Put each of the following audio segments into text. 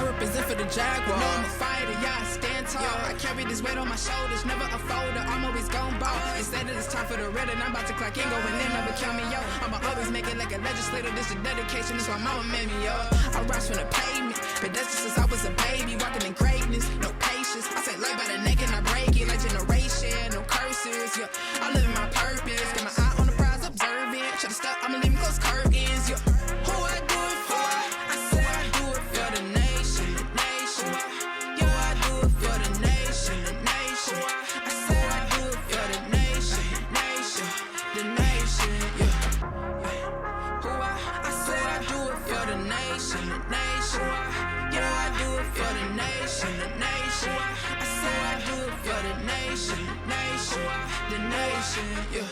I represent for the Jaguar. No, I'm a fighter, yeah, I stand tall. I carry this weight on my shoulders, never a folder. I'm always gon' ball. Instead of it's time for the red, and I'm about to clock in, go and then never count me, yo. I'ma always make it like a legislator. This is dedication, this why mama made me, yo. I rise from the pavement, pedestrian since I was a baby, walking in greatness, no patience. I say life by the neck and I break it like generation, no curses, yeah. I live in my purpose, got my eye on the prize, observing. Should've stuck, I'ma leave me close curtains, yeah. Who I do it for? I say I do it for the nation, the nation. Yo, I do it for the nation, the nation. I say I do it for the nation, the nation, the nation, yeah. Who I say I do it for the nation, the nation. Yo, I do it for the nation, the nation. I say I do it for the nation, the nation, the nation, yeah.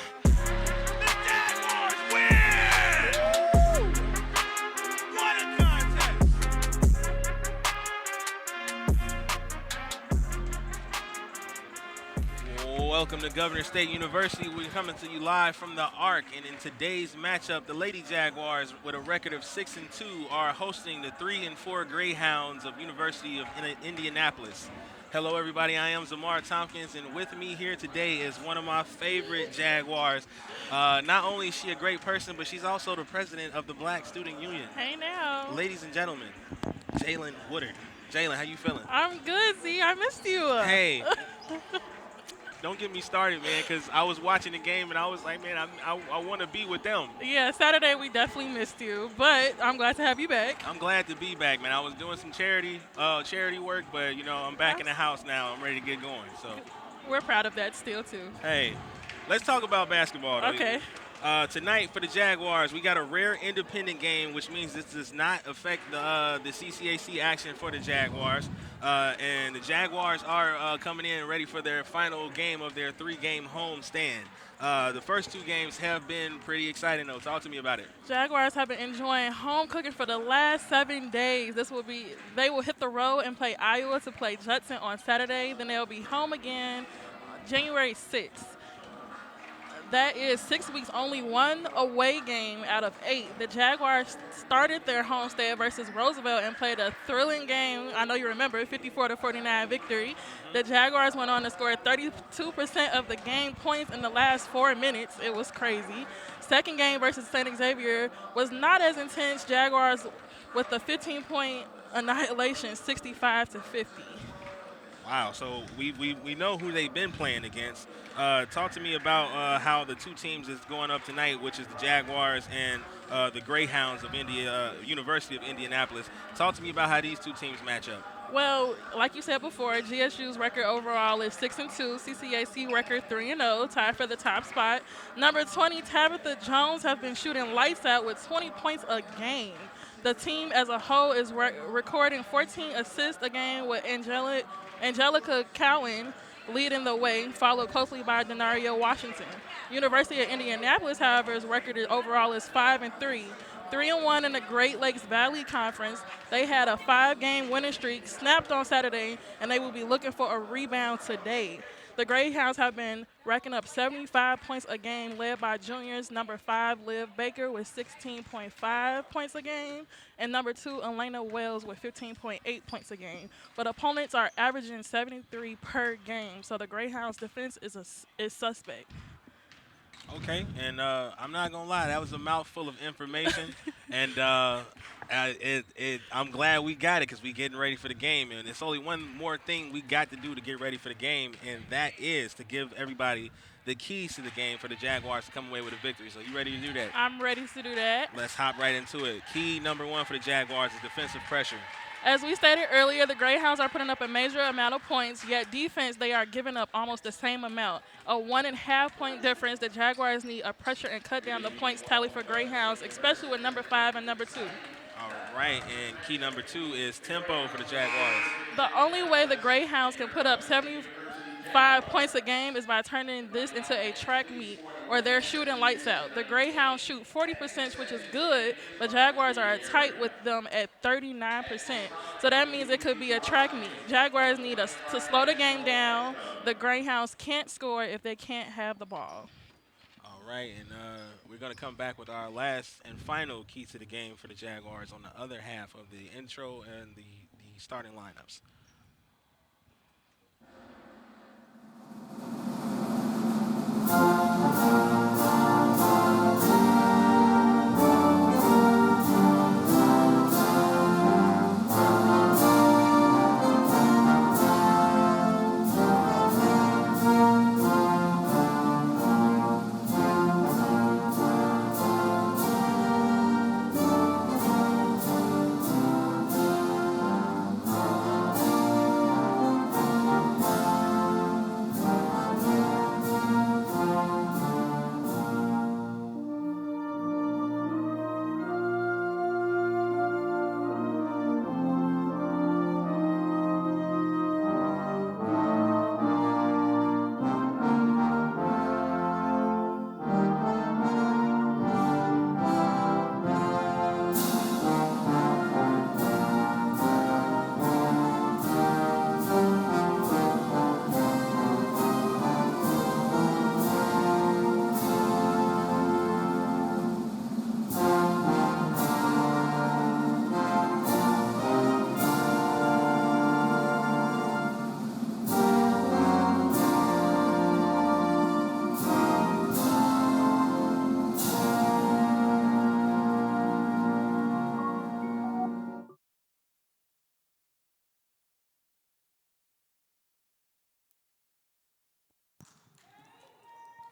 Welcome to Governor State University. We're coming to you live from the Arc, and in today's matchup, the Lady Jaguars, with a record of 6-2, are hosting the 3-4 Greyhounds of University of Indianapolis. Hello, everybody. I am Zamar Tompkins, and with me here today is one of my favorite Jaguars. Not only is she a great person, but she's also the president of the Black Student Union. Hey now. Ladies and gentlemen, Jalen Woodard. Jalen, how you feeling? I'm good, Z. I missed you. Hey. Don't get me started, man, because I was watching the game and I was like, man, I want to be with them. Yeah, Saturday we definitely missed you, but I'm glad to have you back. I'm glad to be back, man. I was doing some charity work, but, you know, I'm back in the house now. I'm ready to get going. So we're proud of that still, too. Hey, let's talk about basketball. Okay. Tonight for the Jaguars, we got a rare independent game, which means this does not affect the CCAC action for the Jaguars. And the Jaguars are coming in ready for their final game of their 3-game home stand. The first 2 games have been pretty exciting, though. Talk to me about it. Jaguars have been enjoying home cooking for the last 7 days. They will hit the road and play Iowa to play Judson on Saturday. Then they'll be home again January 6th. That is 6 weeks, only 1 away game out of 8. The Jaguars started their homestand versus Roosevelt and played a thrilling game. I know you remember, 54-49 victory. The Jaguars went on to score 32% of the game points in the last 4 minutes. It was crazy. Second game versus St. Xavier was not as intense. Jaguars with a 15-point annihilation, 65-50. Wow, so we know who they've been playing against. Talk to me about how the 2 teams is going up tonight, which is the Jaguars and the Greyhounds of University of Indianapolis. Talk to me about how these 2 teams match up. Well, like you said before, GSU's record overall is 6-2, CCAC record 3-0, tied for the top spot. Number 20, Tabitha Jones, has been shooting lights out with 20 points a game. The team as a whole is recording 14 assists a game, with Angelica Cowan leading the way, followed closely by Denario Washington. University of Indianapolis, however's record overall is 5-3. 3-1 in the Great Lakes Valley Conference. They had a 5-game winning streak, snapped on Saturday, and they will be looking for a rebound today. The Greyhounds have been racking up 75 points a game, led by juniors number 5, Liv Baker, with 16.5 points a game, and number 2, Elena Wells, with 15.8 points a game. But opponents are averaging 73 per game, so the Greyhounds' defense is suspect. Okay, and I'm not gonna lie, that was a mouthful of information, and I'm glad we got it because we're getting ready for the game, and it's only one more thing we got to do to get ready for the game, and that is to give everybody the keys to the game for the Jaguars to come away with a victory. So you ready to do that? I'm ready to do that. Let's hop right into it. Key number 1 for the Jaguars is defensive pressure. As we stated earlier, the Greyhounds are putting up a major amount of points, yet defense, they are giving up almost the same amount. A 1.5-point difference. The Jaguars need a pressure and cut down the points tally for Greyhounds, especially with number 5 and number 2. All right, and key number 2 is tempo for the Jaguars. The only way the Greyhounds can put up 75 points a game is by turning this into a track meet, or they're shooting lights out. The Greyhounds shoot 40%, which is good, but Jaguars are tight with them at 39%. So that means it could be a track meet. Jaguars need us to slow the game down. The Greyhounds can't score if they can't have the ball. All right, and we're going to come back with our last and final key to the game for the Jaguars on the other half of the intro and the starting lineups.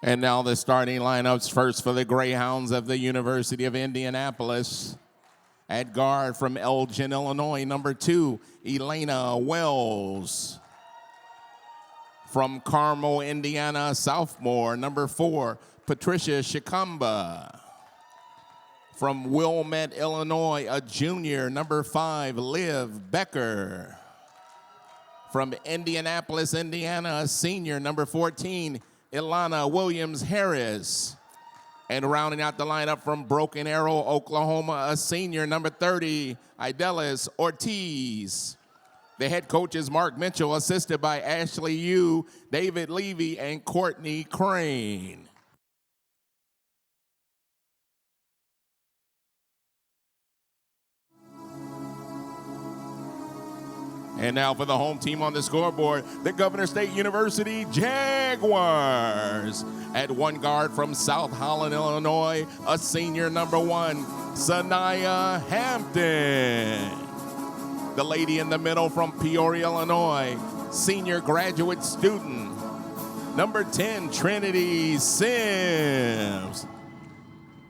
And now the starting lineups first for the Greyhounds of the University of Indianapolis. At guard from Elgin, Illinois, number 2, Elena Wells. From Carmel, Indiana, sophomore, number 4, Patricia Shikamba. From Wilmette, Illinois, a junior, number 5, Liv Becker. From Indianapolis, Indiana, a senior, number 14, Ilana Williams-Harris. And rounding out the lineup from Broken Arrow, Oklahoma, a senior, number 30, Idalis Ortiz. The head coach is Mark Mitchell, assisted by Ashley Yu, David Levy, and Courtney Crane. And now for the home team on the scoreboard, the Governor State University Jaguars. At one guard from South Holland, Illinois, a senior, number 1, Sanaya Hampton. The lady in the middle from Peoria, Illinois, senior graduate student, number 10, Trinity Sims.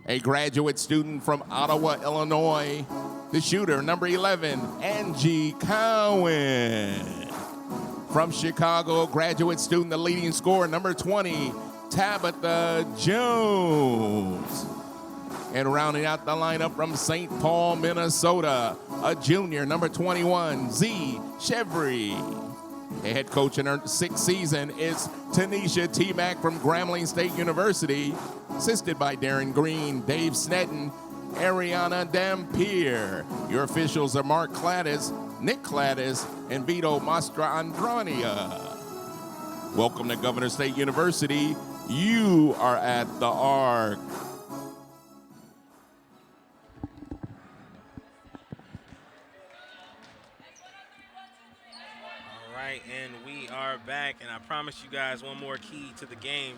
A graduate student from Ottawa, Illinois, the shooter, number 11, Angie Cowan. From Chicago, graduate student, the leading scorer, number 20, Tabitha Jones. And rounding out the lineup from St. Paul, Minnesota, a junior, number 21, Z. Chevry. The head coach in her 6th season is Tanisha T-Mac from Grambling State University, assisted by Darren Green, Dave Snedden, Ariana Dampier. Your officials are Mark Cladis, Nick Cladis, and Vito Mastrandrania. Welcome to Governor State University. You are at the Arc. All right, and we are back, and I promised you guys one more key to the game.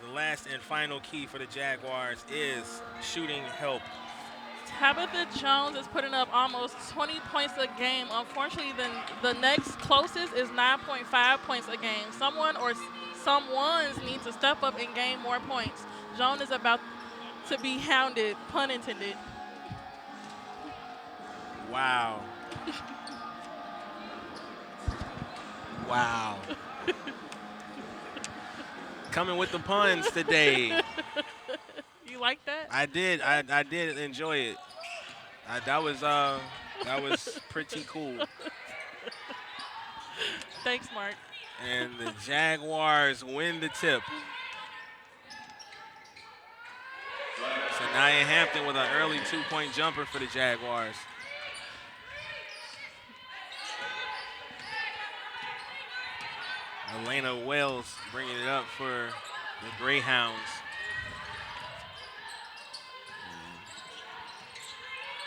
The last and final key for the Jaguars is shooting help. Tabitha Jones is putting up almost 20 points a game. Unfortunately, the next closest is 9.5 points a game. Someone or someone's need to step up and gain more points. Jones is about to be hounded, pun intended. Wow. Wow. Coming with the puns today. You like that? I did. I did enjoy it. That was pretty cool. Thanks, Mark. And the Jaguars win the tip. Sanaya Hampton with an early 2-point jumper for the Jaguars. Elena Wells bringing it up for the Greyhounds.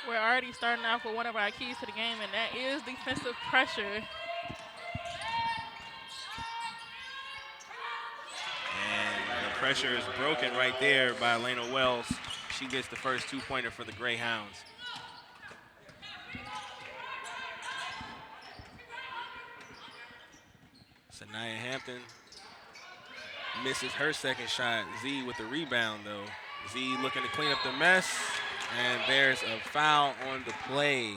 We're already starting off with one of our keys to the game, and that is defensive pressure. And the pressure is broken right there by Elena Wells. She gets the first two-pointer for the Greyhounds. Sanaya Hampton misses her second shot. Z with the rebound, though. Z looking to clean up the mess, and there's a foul on the play.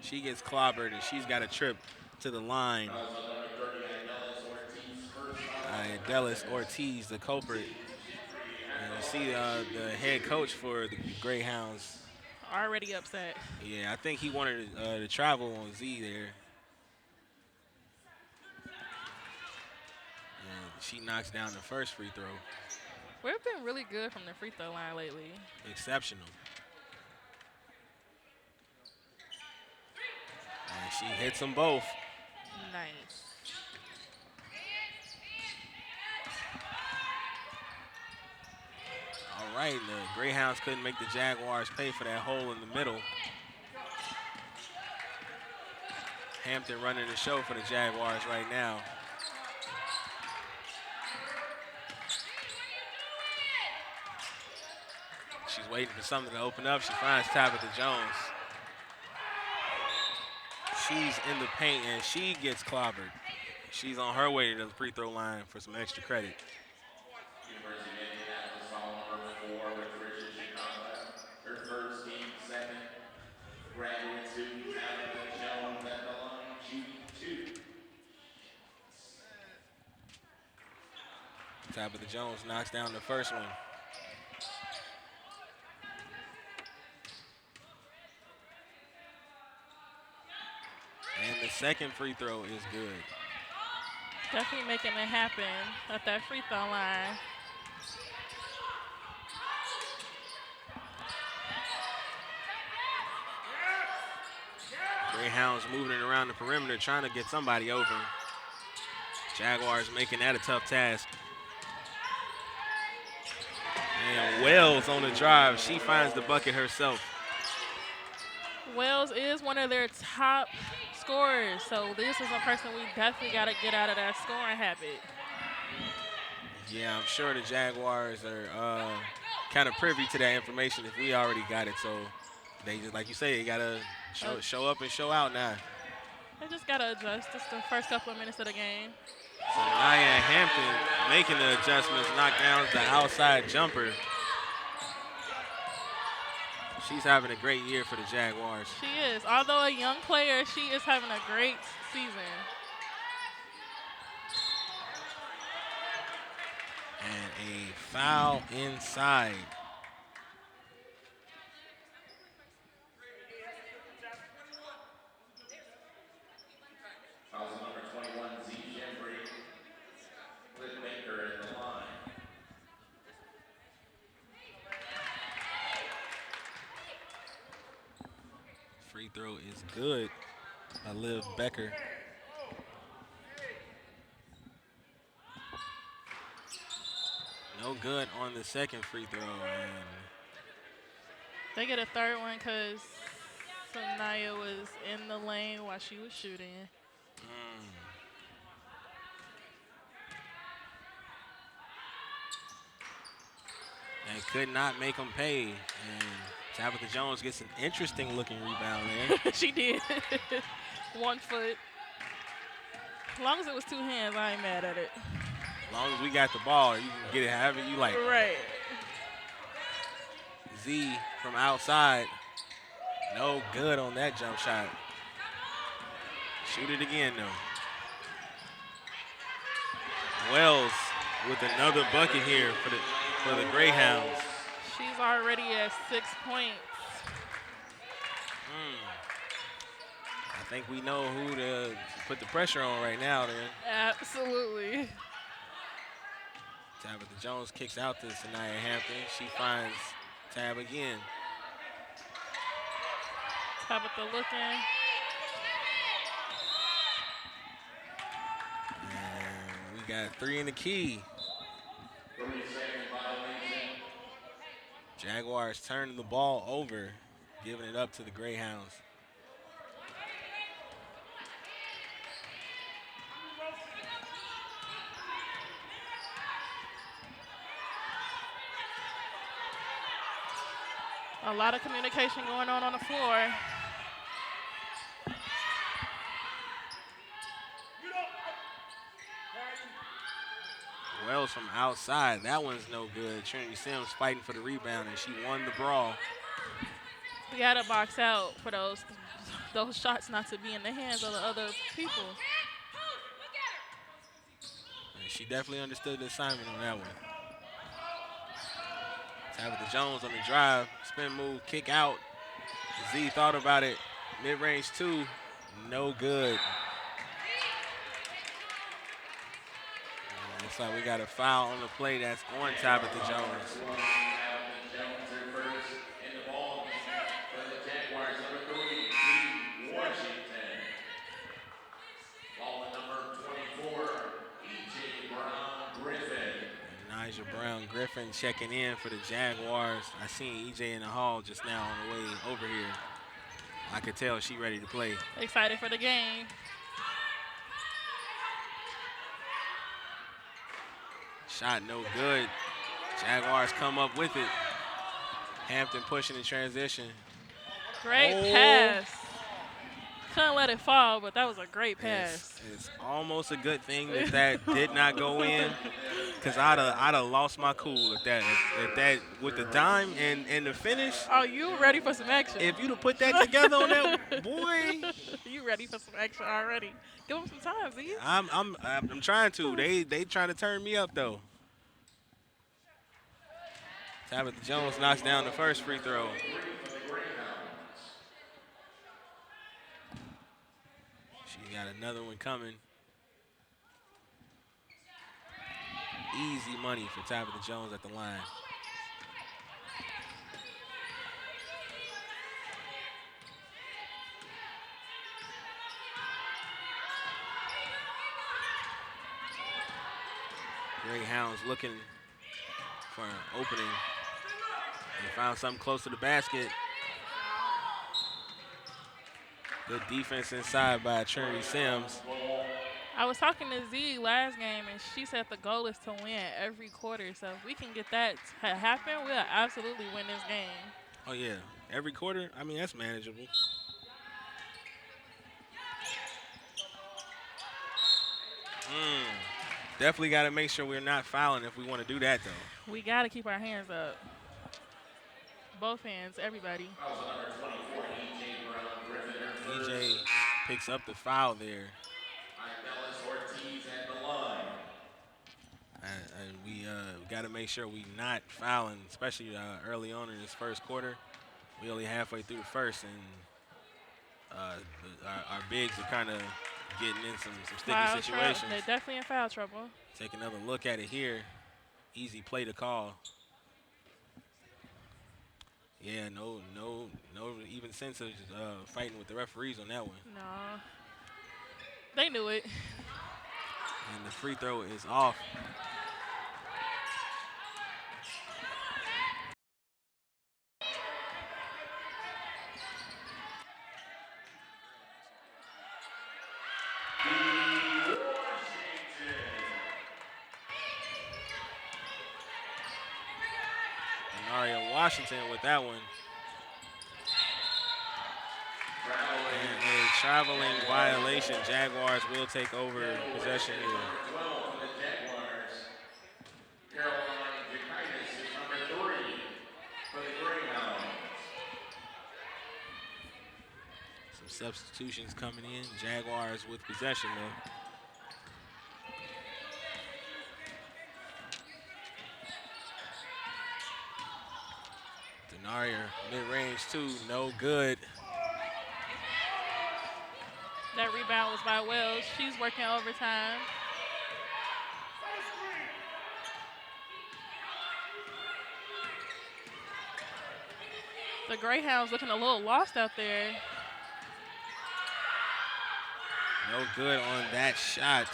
She gets clobbered, and she's got a trip to the line. Dallas Ortiz, the culprit. And you see the head coach for the Greyhounds. Already upset. Yeah, I think he wanted to travel on Z there. And she knocks down the first free throw. We've been really good from the free throw line lately. Exceptional. And she hits them both. Nice. All right, the Greyhounds couldn't make the Jaguars pay for that hole in the middle. Hampton running the show for the Jaguars right now. She's waiting for something to open up. She finds Tabitha Jones. She's in the paint, and she gets clobbered. She's on her way to the free throw line for some extra credit. Her first game, second. Graduate student Tabitha Jones at the line, shooting 2. Tabitha Jones knocks down the first one. And the second free throw is good. Definitely making it happen at that free throw line. Greyhounds moving it around the perimeter, trying to get somebody open. Jaguars making that a tough task. And Wells on the drive. She finds the bucket herself. Wells is one of their top scorers, so this is a person we definitely got to get out of that scoring habit. Yeah, I'm sure the Jaguars are kind of privy to that information if we already got it. So they just, like you say, they got to show up and show out now. They just got to adjust. It's the first couple of minutes of the game. So Nia Hampton making the adjustments, knocked down the outside jumper. She's having a great year for the Jaguars. She is. Although a young player, she is having a great season. And a foul inside. Foul number 21, Z. Jeffrey. Liv Baker at the line. Free throw is good by Liv Becker. No good on the second free throw. And They get a third one because Sanaya was in the lane while she was shooting. And could not make them pay. And Tabitha Jones gets an interesting looking rebound there. She did. 1 foot. As long as it was 2 hands, I ain't mad at it. As long as we got the ball, you can get it however you like. Right. Z from outside. No good on that jump shot. Shoot it again, though. Wells with another bucket here for the Greyhounds. She's already at 6 points. I think we know who to put the pressure on right now then. Absolutely. Tabitha Jones kicks out to Sanaya Hampton. She finds Tab again. Tabitha looking. And we got 3 in the key. Jaguars turning the ball over. giving it up to the Greyhounds. A lot of communication going on the floor. Wells from outside. That one's no good. Trinity Sims fighting for the rebound, and she won the brawl. We got to box out for those shots not to be in the hands of the other people. And she definitely understood the assignment on that one. Tabitha Jones on the drive. Spin move, kick out. Z thought about it. Mid-range 2, no good. Looks like we got a foul on the play that's on Tabitha Jones. Elijah Brown Griffin checking in for the Jaguars. I seen EJ in the hall just now on the way over here. I could tell she ready to play. Excited for the game. Shot no good. Jaguars come up with it. Hampton pushing in transition. Great pass. Couldn't let it fall, but that was a great pass. It's almost a good thing that did not go in, because I'd have lost my cool at that with the dime and the finish. Oh, you ready for some action? If you'd have put that together on that, boy. You ready for some action already? Give them some time, Z. I'm trying to. They trying to turn me up though. Tabitha Jones knocks down the first free throw. She got another one coming. Easy money for Tabitha Jones at the line. Greyhounds looking for an opening. They found something close to the basket. Good defense inside by Trinity Sims. I was talking to Z last game, and she said the goal is to win every quarter. So if we can get that to happen, we'll absolutely win this game. Oh, yeah. Every quarter? I mean, that's manageable. Definitely got to make sure we're not fouling if we want to do that, though. We got to keep our hands up. Both hands, everybody. EJ picks up the foul there. And we got to make sure we're not fouling, especially early on in this first quarter. We only halfway through the first, and our bigs are kind of getting in some sticky situations. They're definitely in foul trouble. Take another look at it here. Easy play to call. Yeah, no even sense of fighting with the referees on that one. No. They knew it. And the free throw is off. Washington with that one. And a traveling violation. Jaguars will take over possession here. Some substitutions coming in. Jaguars with possession though. Denaria, mid-range 2, no good. That rebound was by Wells. She's working overtime. The Greyhounds looking a little lost out there. No good on that shot.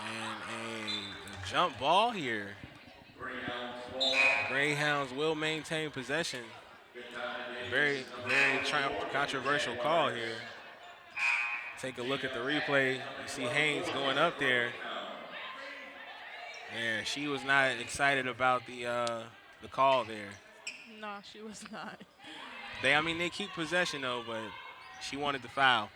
And a jump ball here. Greyhounds will maintain possession. Very, very controversial call here. Take a look at the replay. You see Haynes going up there. Yeah, she was not excited about the call there. No, she was not. They keep possession though, but she wanted the foul.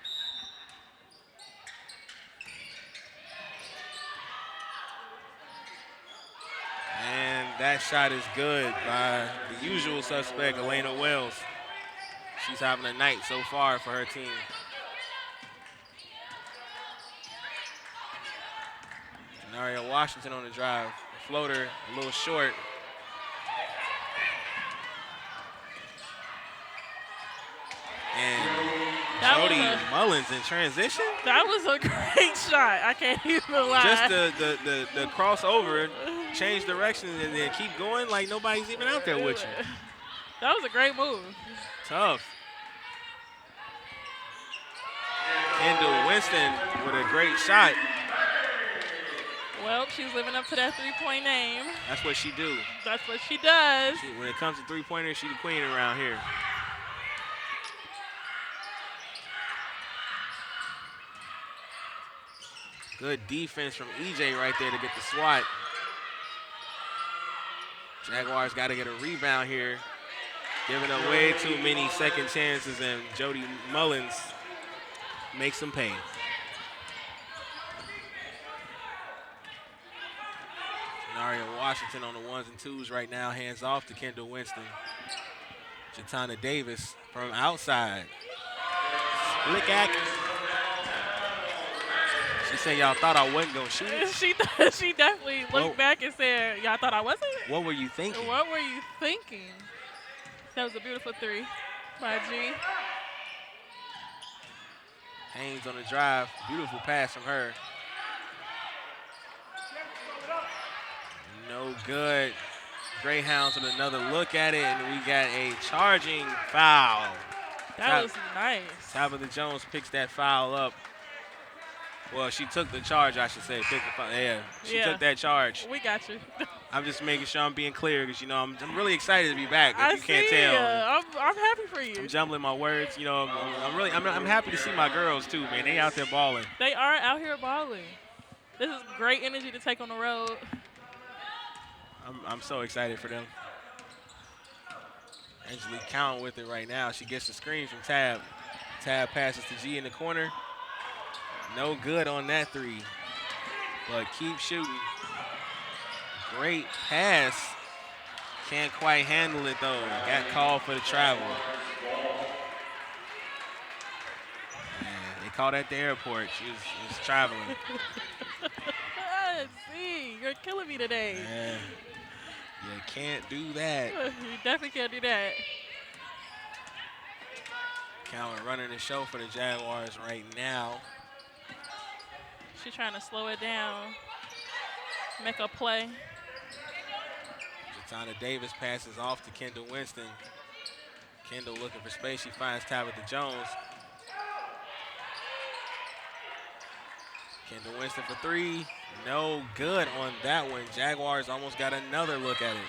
And that shot is good by the usual suspect, Elena Wells. She's having a night so far for her team. Denaria Washington on the drive. The floater a little short. And Jody Mullins in transition. That was a great shot. I can't even lie. Just the crossover, change direction, and then keep going like nobody's even out there with you. That was a great move. Tough. Kendall Winston with a great shot. Well, she's living up to that three-point name. That's what she do. That's what she does. When it comes to three-pointers, she's the queen around here. Good defense from EJ right there to get the swat. Jaguars got to get a rebound here. Giving up way too many second chances, and Jody Mullins makes them pay. Denaria Washington on the ones and twos right now. Hands off to Kendall Winston. Jatana Davis from outside. Slick-ack. She said, y'all thought I wasn't going to shoot it? She definitely looked back and said, y'all thought I wasn't? What were you thinking? What were you thinking? That was a beautiful three by G. Haynes on the drive. Beautiful pass from her. No good. Greyhounds with another look at it, and we got a charging foul. That was nice. Tabitha Jones picks that foul up. Well, she took the charge, I should say. She took that charge. We got you. I'm just making sure I'm being clear because, I'm really excited to be back. If you can't see tell. I'm happy for you. I'm jumbling my words. I'm happy to see my girls too, man. They out there balling. They are out here balling. This is great energy to take on the road. I'm so excited for them. Angelique Count with it right now. She gets the screen from Tab. Tab passes to G in the corner. No good on that three, but keep shooting. Great pass. Can't quite handle it though. Got called for the travel. Man, they called at the airport. She was traveling. See, you're killing me today. Man, you can't do that. You definitely can't do that. Cowan running the show for the Jaguars right now. She's trying to slow it down, make a play. Jatana Davis passes off to Kendall Winston. Kendall looking for space. She finds Tabitha Jones. Kendall Winston for three. No good on that one. Jaguars almost got another look at it,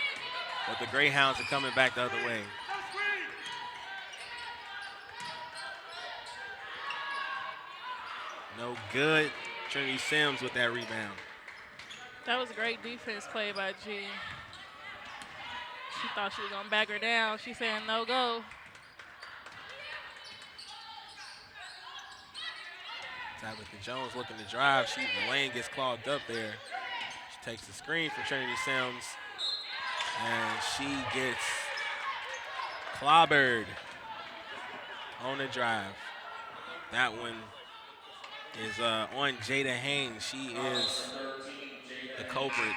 but the Greyhounds are coming back the other way. No good. Trinity Sims with that rebound. That was a great defense play by G. She thought she was going to back her down. She's saying no go. Tabitha Jones looking to drive. The lane gets clogged up there. She takes the screen from Trinity Sims. And she gets clobbered on the drive. That one is on Jada Haynes. She is the culprit.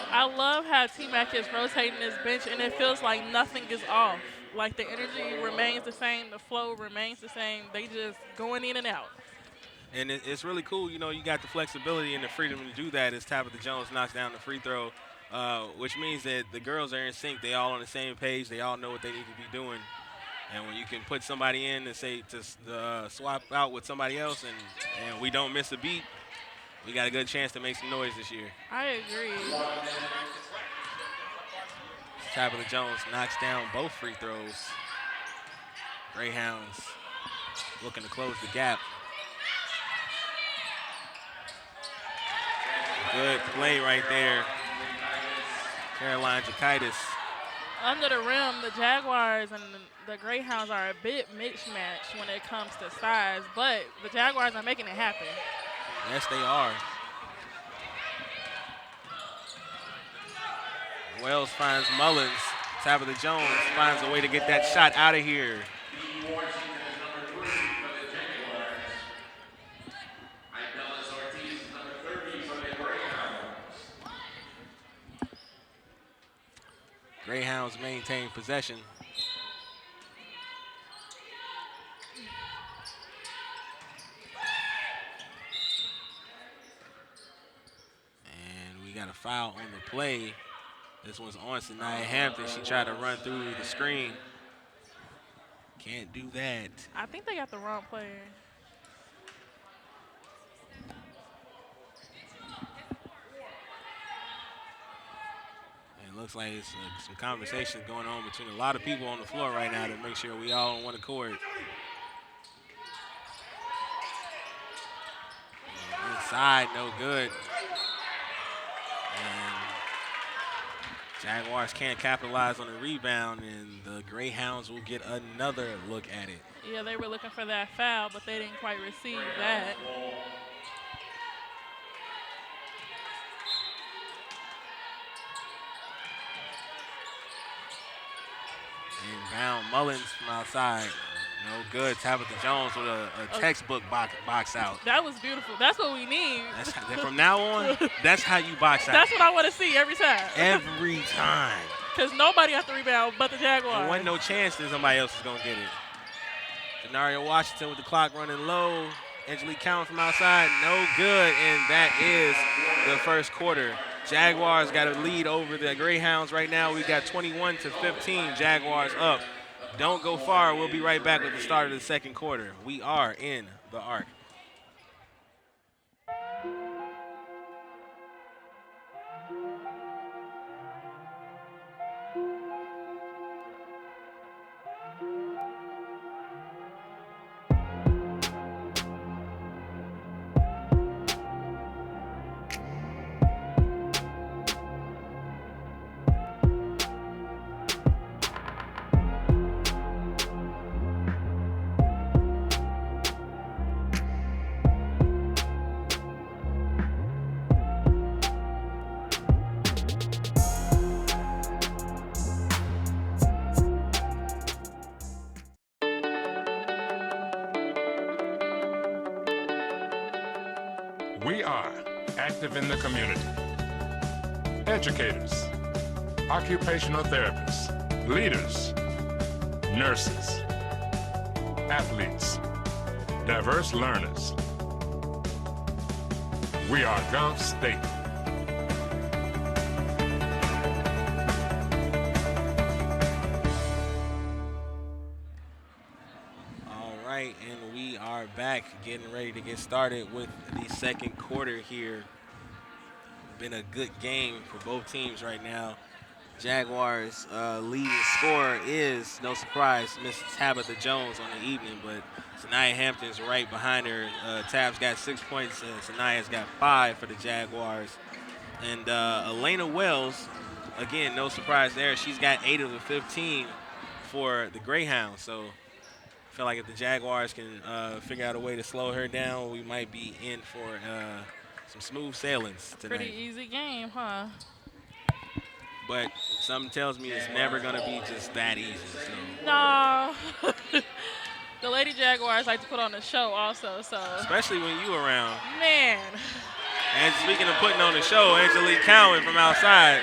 I love how T-Mac is rotating this bench, and it feels like nothing is off. Like the energy remains the same, the flow remains the same. They just going in and out. And it's really cool. You got the flexibility and the freedom to do that as Tabitha Jones knocks down the free throw, which means that the girls are in sync. They all on the same page. They all know what they need to be doing. And when you can put somebody in and say to swap out with somebody else and we don't miss a beat, we got a good chance to make some noise this year. I agree. Tabitha Jones knocks down both free throws. Greyhounds looking to close the gap. Good play right there. Caroline Jakaitis. Under the rim, the Jaguars and the Greyhounds are a bit mismatched when it comes to size, but the Jaguars are making it happen. Yes, they are. Wells finds Mullins. Tabitha Jones finds a way to get that shot out of here. Greyhounds maintain possession. And we got a foul on the play. This one's on Sanaya Hampton. She tried to run through the screen. Can't do that. I think they got the wrong player. And it looks like it's some conversation going on between a lot of people on the floor right now to make sure we all on one accord. And inside, no good. And Jaguars can't capitalize on the rebound, and the Greyhounds will get another look at it. Yeah, they were looking for that foul, but they didn't quite receive that. Inbound Mullins from outside. No good. Tabitha Jones with a textbook box out. That was beautiful. That's what we need. From now on, that's how you box out. That's what I want to see every time. Every time. Because nobody has to rebound but the Jaguars. There wasn't no chance that somebody else is going to get it. Denaria Washington with the clock running low. Angelique Cowan from outside. No good, and that is the first quarter. Jaguars got a lead over the Greyhounds right now. We got 21-15. Jaguars up. Don't go far. We'll be right back with the start of the second quarter. We are in the Arc. We are active in the community. Educators, occupational therapists, leaders, nurses, athletes, diverse learners. We are Gulf State. And we are back getting ready to get started with the second quarter here. Been a good game for both teams right now. Jaguars leading scorer is, no surprise, Miss Tabitha Jones on the evening, but Sanaya Hampton's right behind her. Tab's got 6 points, and Sanaya's got 5 for the Jaguars. And Elena Wells, again, no surprise there. She's got 8 of the 15 for the Greyhounds. So I feel like if the Jaguars can figure out a way to slow her down, we might be in for some smooth sailings tonight. Pretty easy game, huh? But something tells me it's never going to be just that easy. So. No. The Lady Jaguars like to put on a show also, so. Especially when you around. Man. And speaking of putting on the show, Angelique Cowan from outside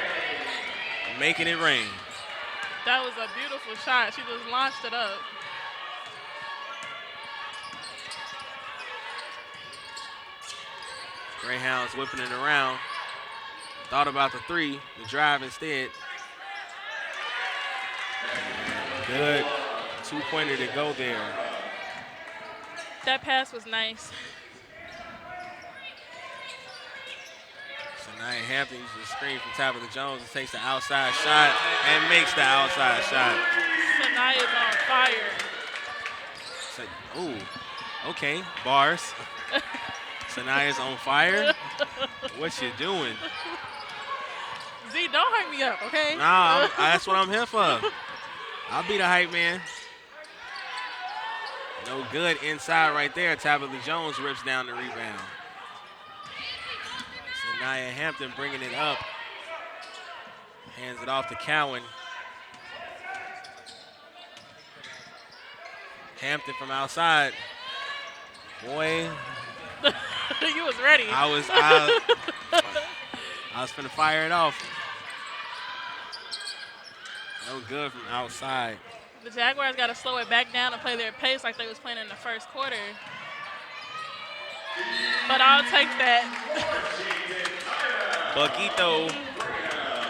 making it rain. That was a beautiful shot. She just launched it up. Greyhounds whipping it around. Thought about the three, the drive instead. Good two-pointer to go there. That pass was nice. Sanaya Hampton uses the screen from Tabitha Jones and takes the outside shot and makes the outside shot. Sanaya's on fire. Ooh, okay, bars. Sanaya's on fire. What you doing? Z, don't hype me up, okay? Nah, that's what I'm here for. I'll be the hype man. No good inside right there. Tabitha Jones rips down the rebound. Sanaya Hampton bringing it up. Hands it off to Cowan. Hampton from outside. Boy. You was ready. I was finna fire it off. No good from outside. The Jaguars got to slow it back down and play their pace like they was playing in the first quarter. But I'll take that. Buckito.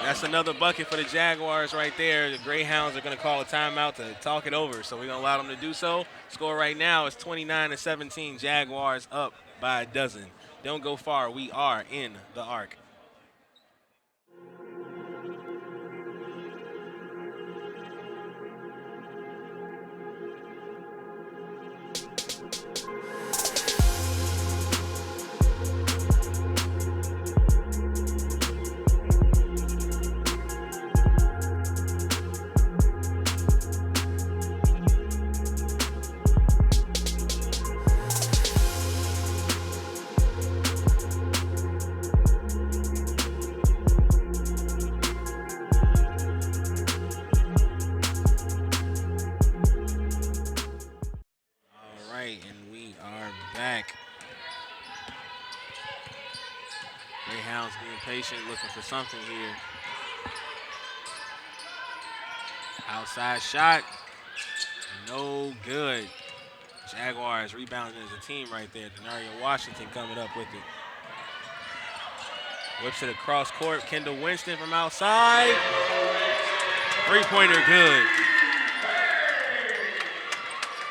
That's another bucket for the Jaguars right there. The Greyhounds are going to call a timeout to talk it over, so we're going to allow them to do so. Score right now is 29-17. Jaguars up by a dozen. Don't go far. We are in the arc. Greyhounds being patient, looking for something here. Outside shot, no good. Jaguars rebounding as a team right there. Denaria Washington coming up with it. Whips it across court. Kendall Winston from outside. Three-pointer good.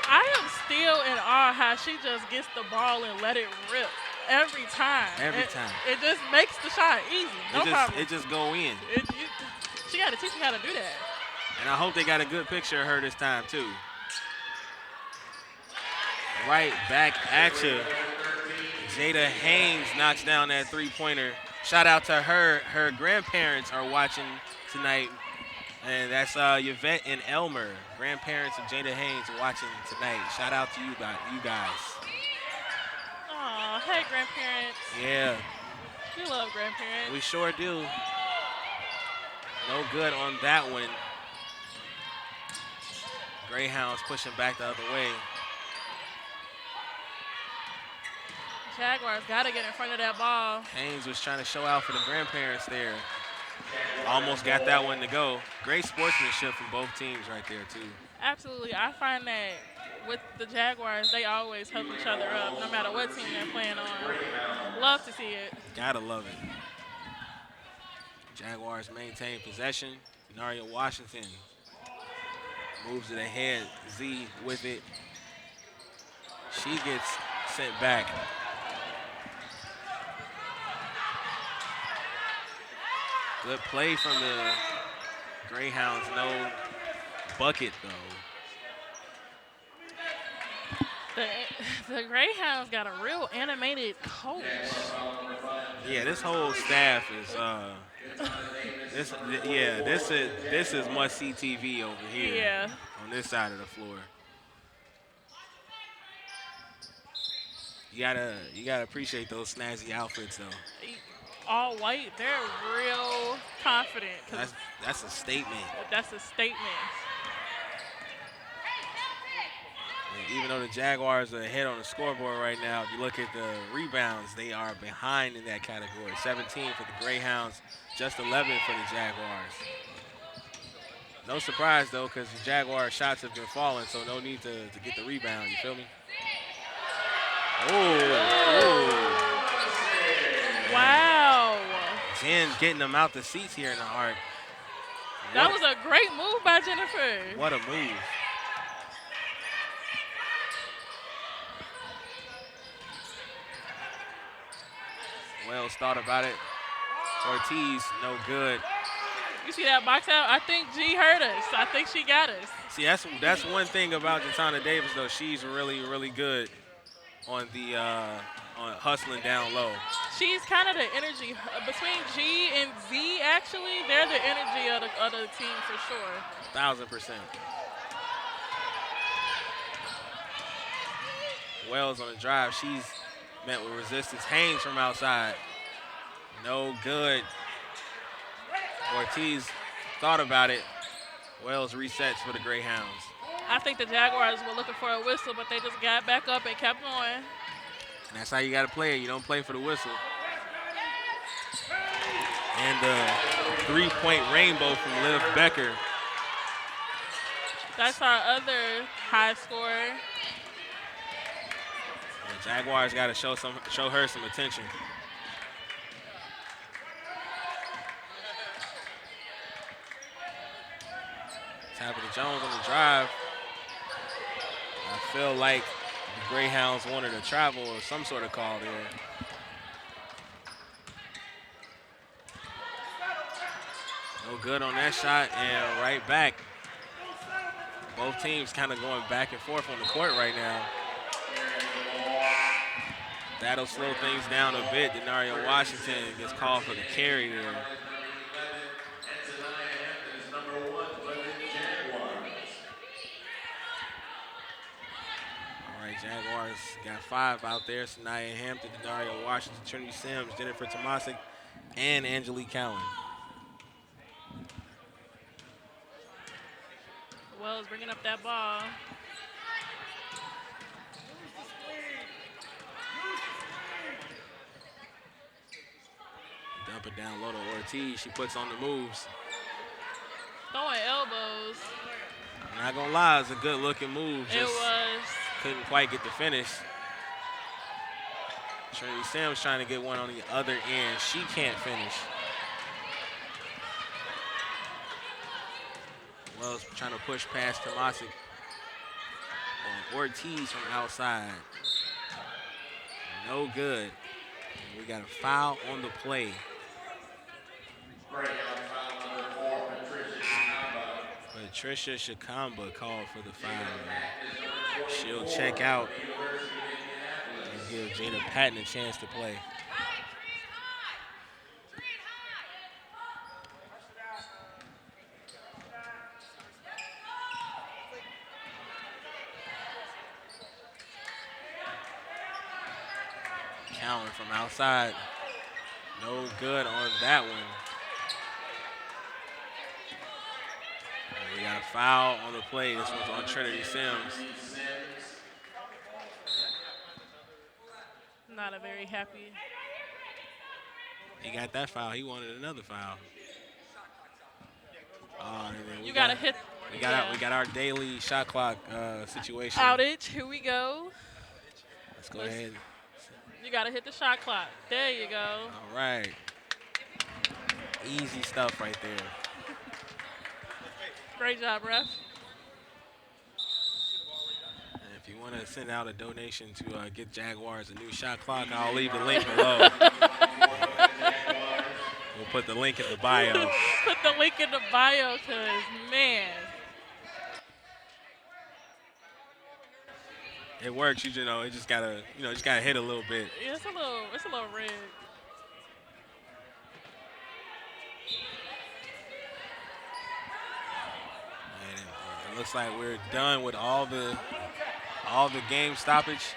I am still in awe how she just gets the ball and let it rip every time. Every time. It just makes the shot easy. No problem. It just go in. She got to teach me how to do that. And I hope they got a good picture of her this time, too. Right back at you. Jada Haynes knocks down that three-pointer. Shout out to her. Her grandparents are watching tonight. And that's Yvette and Elmer, grandparents of Jada Haynes, watching tonight. Shout out to you guys. Aw, hey, grandparents. Yeah. We love grandparents. We sure do. No good on that one. Greyhounds pushing back the other way. Jaguars got to get in front of that ball. Haynes was trying to show out for the grandparents there. Almost got that one to go. Great sportsmanship from both teams right there, too. Absolutely. I find that with the Jaguars, they always help each other up, no matter what team they're playing on. Love to see it. Gotta love it. Jaguars maintain possession. Denaria Washington moves it ahead. Z with it. She gets sent back. Good play from the Greyhounds. No bucket, though. The Greyhounds got a real animated coach. Yeah, this whole staff is this is must-see TV over here. Yeah. On this side of the floor. You gotta appreciate those snazzy outfits, though. All white, they're real confident. That's a statement. That's a statement. And even though the Jaguars are ahead on the scoreboard right now, if you look at the rebounds, they are behind in that category. 17 for the Greyhounds, just 11 for the Jaguars. No surprise, though, because the Jaguar shots have been falling, so no need to get the rebound. You feel me? Oh. Wow. Jen getting them out the seats here in the arc. That was a great move by Jennifer. What a move. Wells thought about it. Ortiz, no good. You see that box out? I think G hurt us. I think she got us. See, that's one thing about Jatana Davis, though. She's really, really good on the on hustling down low. She's kind of the energy between G and Z. Actually, they're the energy of the team for sure. 1,000%. Wells on the drive. She's met with resistance. Haynes from outside. No good. Ortiz thought about it. Wells resets for the Greyhounds. I think the Jaguars were looking for a whistle, but they just got back up and kept going. And that's how you got to play it. You don't play for the whistle. And the three-point rainbow from Liv Becker. That's our other high scorer. The Jaguars got to show her some attention. Tabitha Jones on the drive. I feel like the Greyhounds wanted a travel or some sort of call there. No good on that shot, and right back. Both teams kind of going back and forth on the court right now. That'll slow things down a bit. Denario Washington gets called for the carry there. All right, Jaguars got 5 out there. Sanaya Hampton, Denario Washington, Trinity Sims, Jennifer Tomasic, and Angelique Cowan. Wells bringing up that ball. Dump it down low to Ortiz. She puts on the moves. Throwing elbows. I'm not going to lie, it's a good-looking move. It was. Couldn't quite get the finish. Trinity Sims trying to get one on the other end. She can't finish. Wells trying to push past Tomasic. Ortiz from outside. No good. We got a foul on the play. Patricia Shikamba called for the foul. She'll check out and give Gina Patton a chance to play. Cowan from outside. No good on that one. And we got a foul on the play. This one's on Trinity Sims. Not a very happy. He got that foul. He wanted another foul. And then You gotta hit. We got our daily shot clock situation. Outage. Here we go. Let's go ahead. You gotta hit the shot clock. There you go. All right. Easy stuff right there. Great job, ref. And if you want to send out a donation to get Jaguars a new shot clock, I'll leave the link below. We'll put the link in the bio. Put the link in the bio, cause man. It works, you know. It just gotta, just gotta hit a little bit. Yeah, it's a little rigged. And it looks like we're done with all the game stoppage.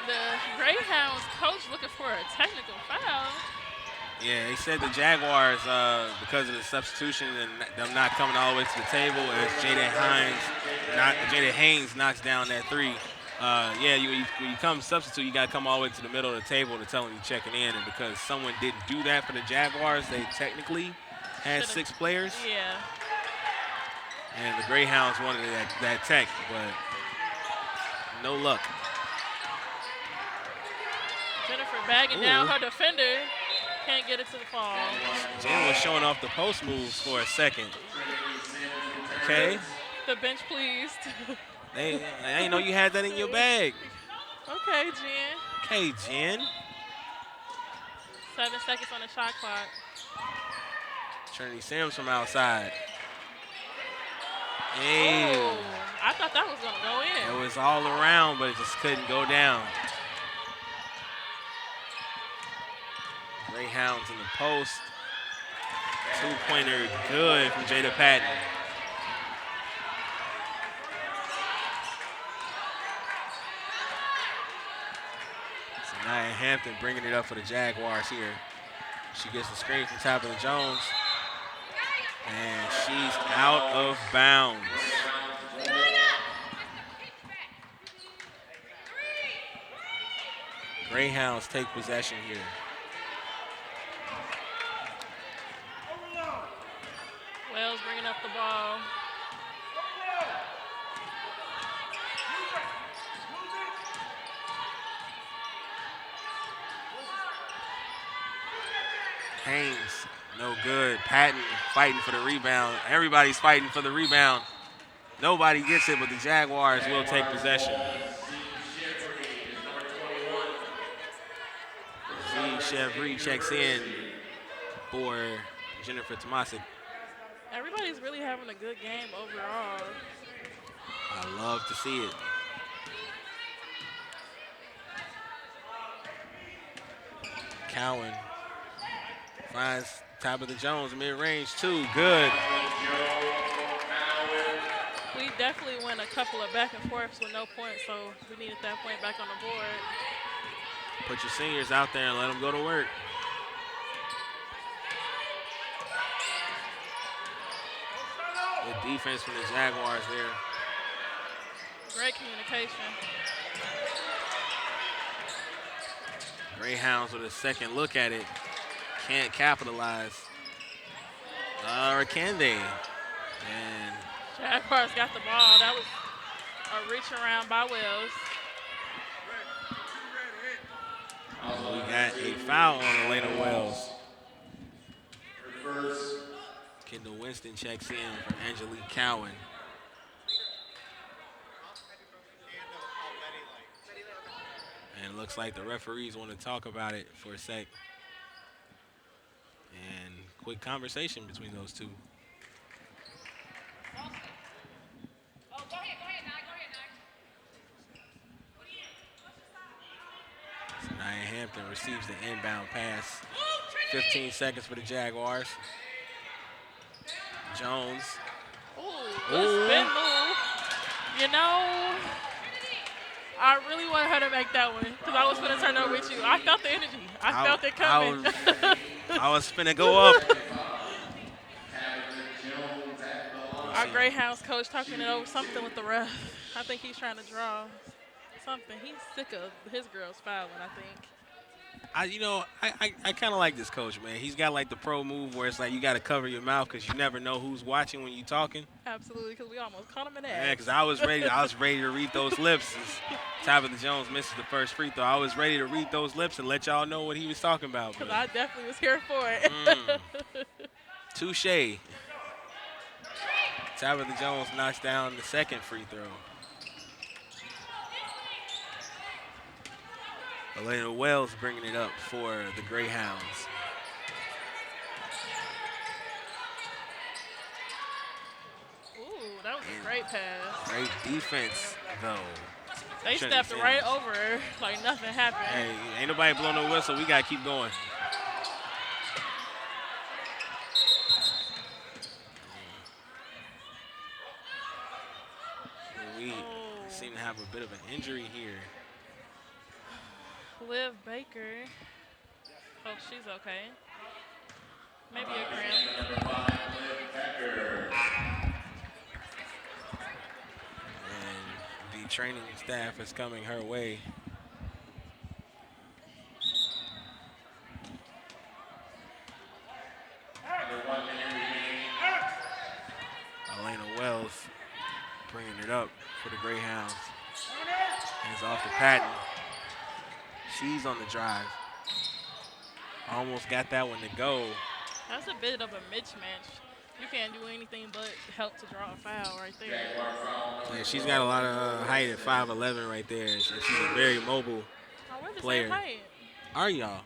The Greyhounds coach looking for a technical foul. Yeah, they said the Jaguars, because of the substitution and them not coming all the way to the table, as Jada Haynes knocks down that three. When you come substitute, you got to come all the way to the middle of the table to tell them you're checking in. And because someone didn't do that for the Jaguars, they technically had 6 players. Yeah. And the Greyhounds wanted that tech, but no luck. Jennifer bagging down her defender. Can't get it to the fall. Jen was showing off the post moves for a second. Okay. The bench pleased. I didn't know you had that in your bag. Okay, Jen. Okay, Jen. 7 seconds on the shot clock. Trinity Sims from outside. Hey. Oh, I thought that was going to go in. It was all around, but it just couldn't go down. Greyhounds in the post. Two-pointer good from Jada Patton. So Nia Hampton bringing it up for the Jaguars here. She gets the screen from Tabitha Jones. And she's out of bounds. Greyhounds take possession here. Wells bringing up the ball. Haynes, no good. Patton fighting for the rebound. Everybody's fighting for the rebound. Nobody gets it, but the Jaguars will take possession. Z Chevry checks in for Jennifer Tomasic. Everybody's really having a good game overall. I love to see it. Cowan finds Tabitha Jones mid-range too. Good. We definitely went a couple of back and forths with no points, so we needed that point back on the board. Put your seniors out there and let them go to work. Good defense from the Jaguars there. Great communication. Greyhounds with a second look at it. Can't capitalize. Or can they? And Jaguars got the ball. That was a reach around by Wells. we got a foul on Elena Wells. Kendall Winston checks in for Angelique Cowan. And it looks like the referees want to talk about it for a sec. And quick conversation between those two. So Nia Hampton receives the inbound pass. 15 seconds for the Jaguars. Jones. Ooh, good spin move. You know, I really wanted her to make that one because I was going to turn over with you. I felt the energy. I felt it coming. I was finna go up. Our Greyhounds coach talking it over something with the ref. I think he's trying to draw something. He's sick of his girls fouling, I think. I kind of like this coach, man. He's got like the pro move where it's like you got to cover your mouth because you never know who's watching when you're talking. Absolutely, because we almost caught him in the Yeah, ass. because I was ready to read those lips. As Tabitha Jones misses the first free throw. I was ready to read those lips and let y'all know what he was talking about. Because I definitely was here for it. Touche. Tabitha Jones knocks down the second free throw. Elena Wells bringing it up for the Greyhounds. Ooh, that was a great pass. Great defense, though. They Trinity stepped right over her like nothing happened. Hey, ain't nobody blowing no whistle. We got to keep going. We seem to have a bit of an injury here. Liv Baker. Hope she's okay. Maybe a cramp. And the training staff is coming her way. Elena Wells bringing it up for the Greyhounds. Hands off to Patton. She's on the drive. Almost got that one to go. That's a bit of a mismatch. You can't do anything but help to draw a foul right there. Yeah, she's got a lot of height at 5'11" right there. She's a very mobile Oh, we're the player. same height. Are y'all?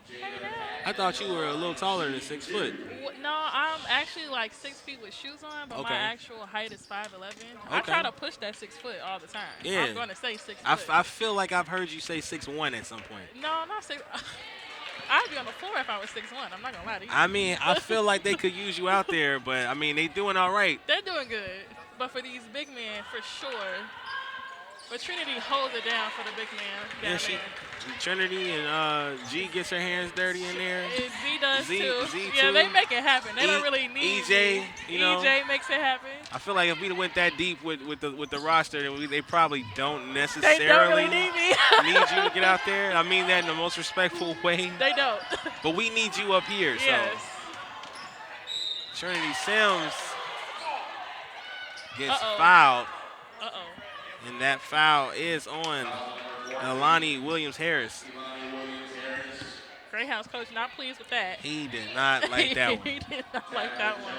I thought you were a little taller than 6 foot. No, I'm actually like 6 feet with shoes on, but Okay. my actual height is 5'11". I try to push that 6 foot all the time. Yeah. I'm gonna say 6 foot. I feel like I've heard you say 6'1" at some point. No, not 6. I'd be on the floor if I was 6'1". I'm not gonna lie to you. I mean, I feel like they could use you out there, but I mean, they doing all right. They're doing good, but for these big men, for sure. But Trinity holds it down for the big man down there. Trinity and G gets her hands dirty in there. And Z does too. Z yeah, too. they make it happen. They don't really need EJ. You know, EJ makes it happen. I feel like if we went that deep with the roster, then they probably don't They necessarily don't really need me. need you to get out there. I mean that in the most respectful way. They don't. But we need you up here. Yes. So Trinity Sims gets Uh-oh. fouled. Uh-oh. And that foul is on Alani Williams-Harris. Greyhounds coach not pleased with that. He did not like that one. He did not like that one.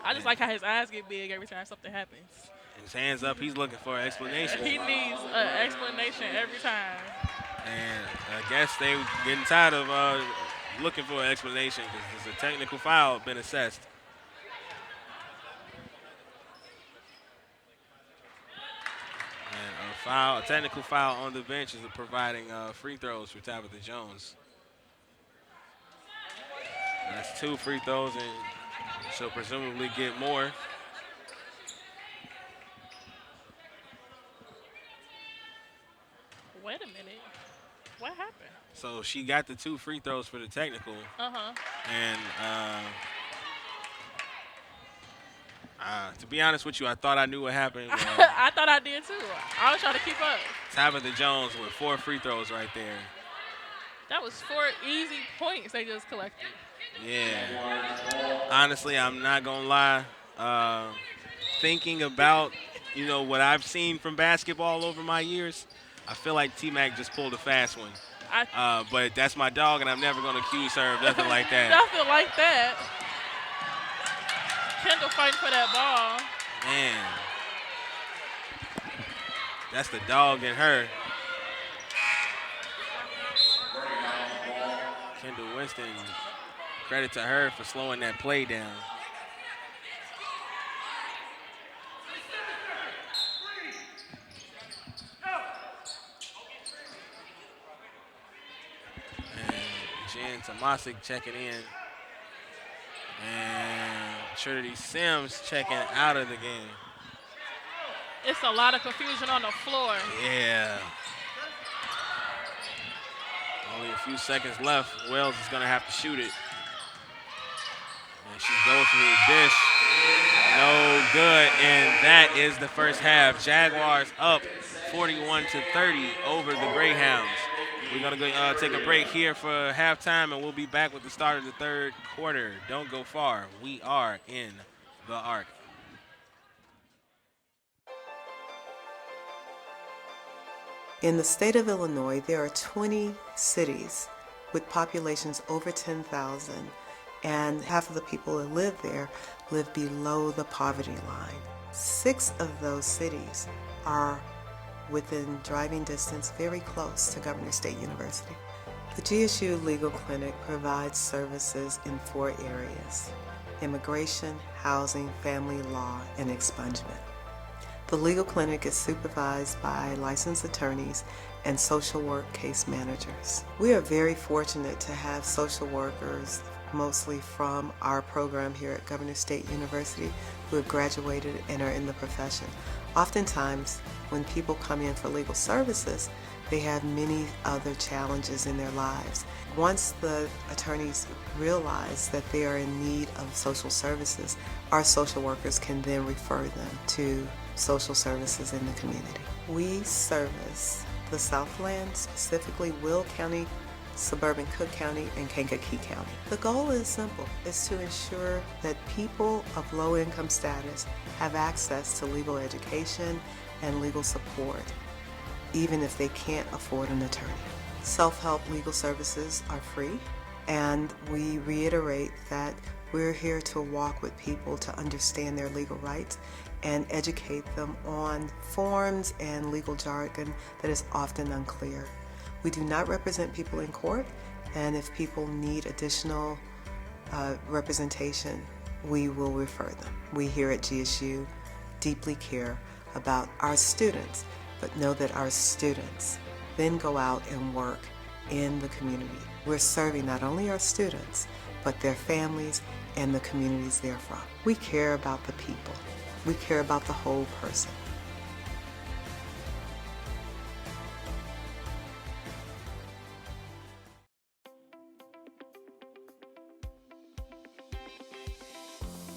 I just like how his eyes get big every time something happens. His hands up. He's looking for an explanation. He needs an explanation every time. And I guess they getting tired of looking for an explanation because there's a technical foul been assessed. And a technical foul on the bench is providing free throws for Tabitha Jones. That's 2 free throws, and she'll presumably get more. Wait a minute. What happened? So she got the 2 free throws for the technical. And to be honest with you, I thought I knew what happened. I thought I did too. I was trying to keep up. Tabitha Jones with 4 free throws right there. That was 4 easy points they just collected. Yeah. Honestly, I'm not going to lie. Thinking about, what I've seen from basketball over my years, I feel like T-Mac just pulled a fast one. But that's my dog, and I'm never going to accuse her of nothing like that. Nothing like that. Kendall fighting for that ball. Man. That's the dog in her. Kendall Winston, credit to her for slowing that play down. And Jen Tomasic checking in. And Trinity Sims checking out of the game. It's a lot of confusion on the floor. Yeah. Only a few seconds left. Wells is going to have to shoot it. And she goes for the dish. No good. And that is the first half. Jaguars up 41-30 over the Greyhounds. We're going to go take a break here for halftime, and we'll be back with the start of the third quarter. Don't go far. We are in the Arc. In the state of Illinois, there are 20 cities with populations over 10,000, and half of the people that live there live below the poverty line. 6 of those cities are within driving distance, very close to Governor State University. The GSU Legal Clinic provides services in 4 areas: immigration, housing, family law, and expungement. The legal clinic is supervised by licensed attorneys and social work case managers. We are very fortunate to have social workers, mostly from our program here at Governor State University, who have graduated and are in the profession. Oftentimes, when people come in for legal services, they have many other challenges in their lives. Once the attorneys realize that they are in need of social services, our social workers can then refer them to social services in the community. We service the Southland, specifically Will County, suburban Cook County, and Kankakee County. The goal is simple. It's to ensure that people of low income status have access to legal education and legal support, even if they can't afford an attorney. Self-help legal services are free, and we reiterate that we're here to walk with people to understand their legal rights and educate them on forms and legal jargon that is often unclear. We do not represent people in court, and if people need additional representation, we will refer them. We here at GSU deeply care about our students, but know that our students then go out and work in the community. We're serving not only our students, but their families and the communities they're from. We care about the people. We care about the whole person.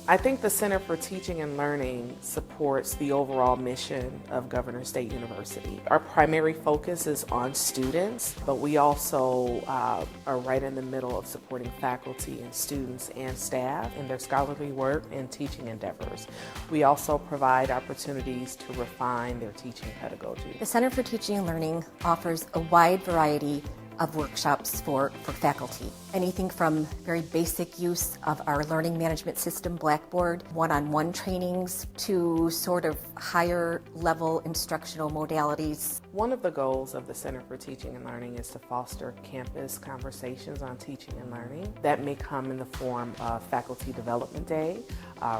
I think the Center for Teaching and Learning supports the overall mission of Governor State University. Our primary focus is on students, but we also are right in the middle of supporting faculty and students and staff in their scholarly work and teaching endeavors. We also provide opportunities to refine their teaching pedagogy. The Center for Teaching and Learning offers a wide variety of workshops for faculty. Anything from very basic use of our learning management system, Blackboard, one-on-one trainings, to sort of higher level instructional modalities. One of the goals of the Center for Teaching and Learning is to foster campus conversations on teaching and learning. That may come in the form of Faculty Development Day,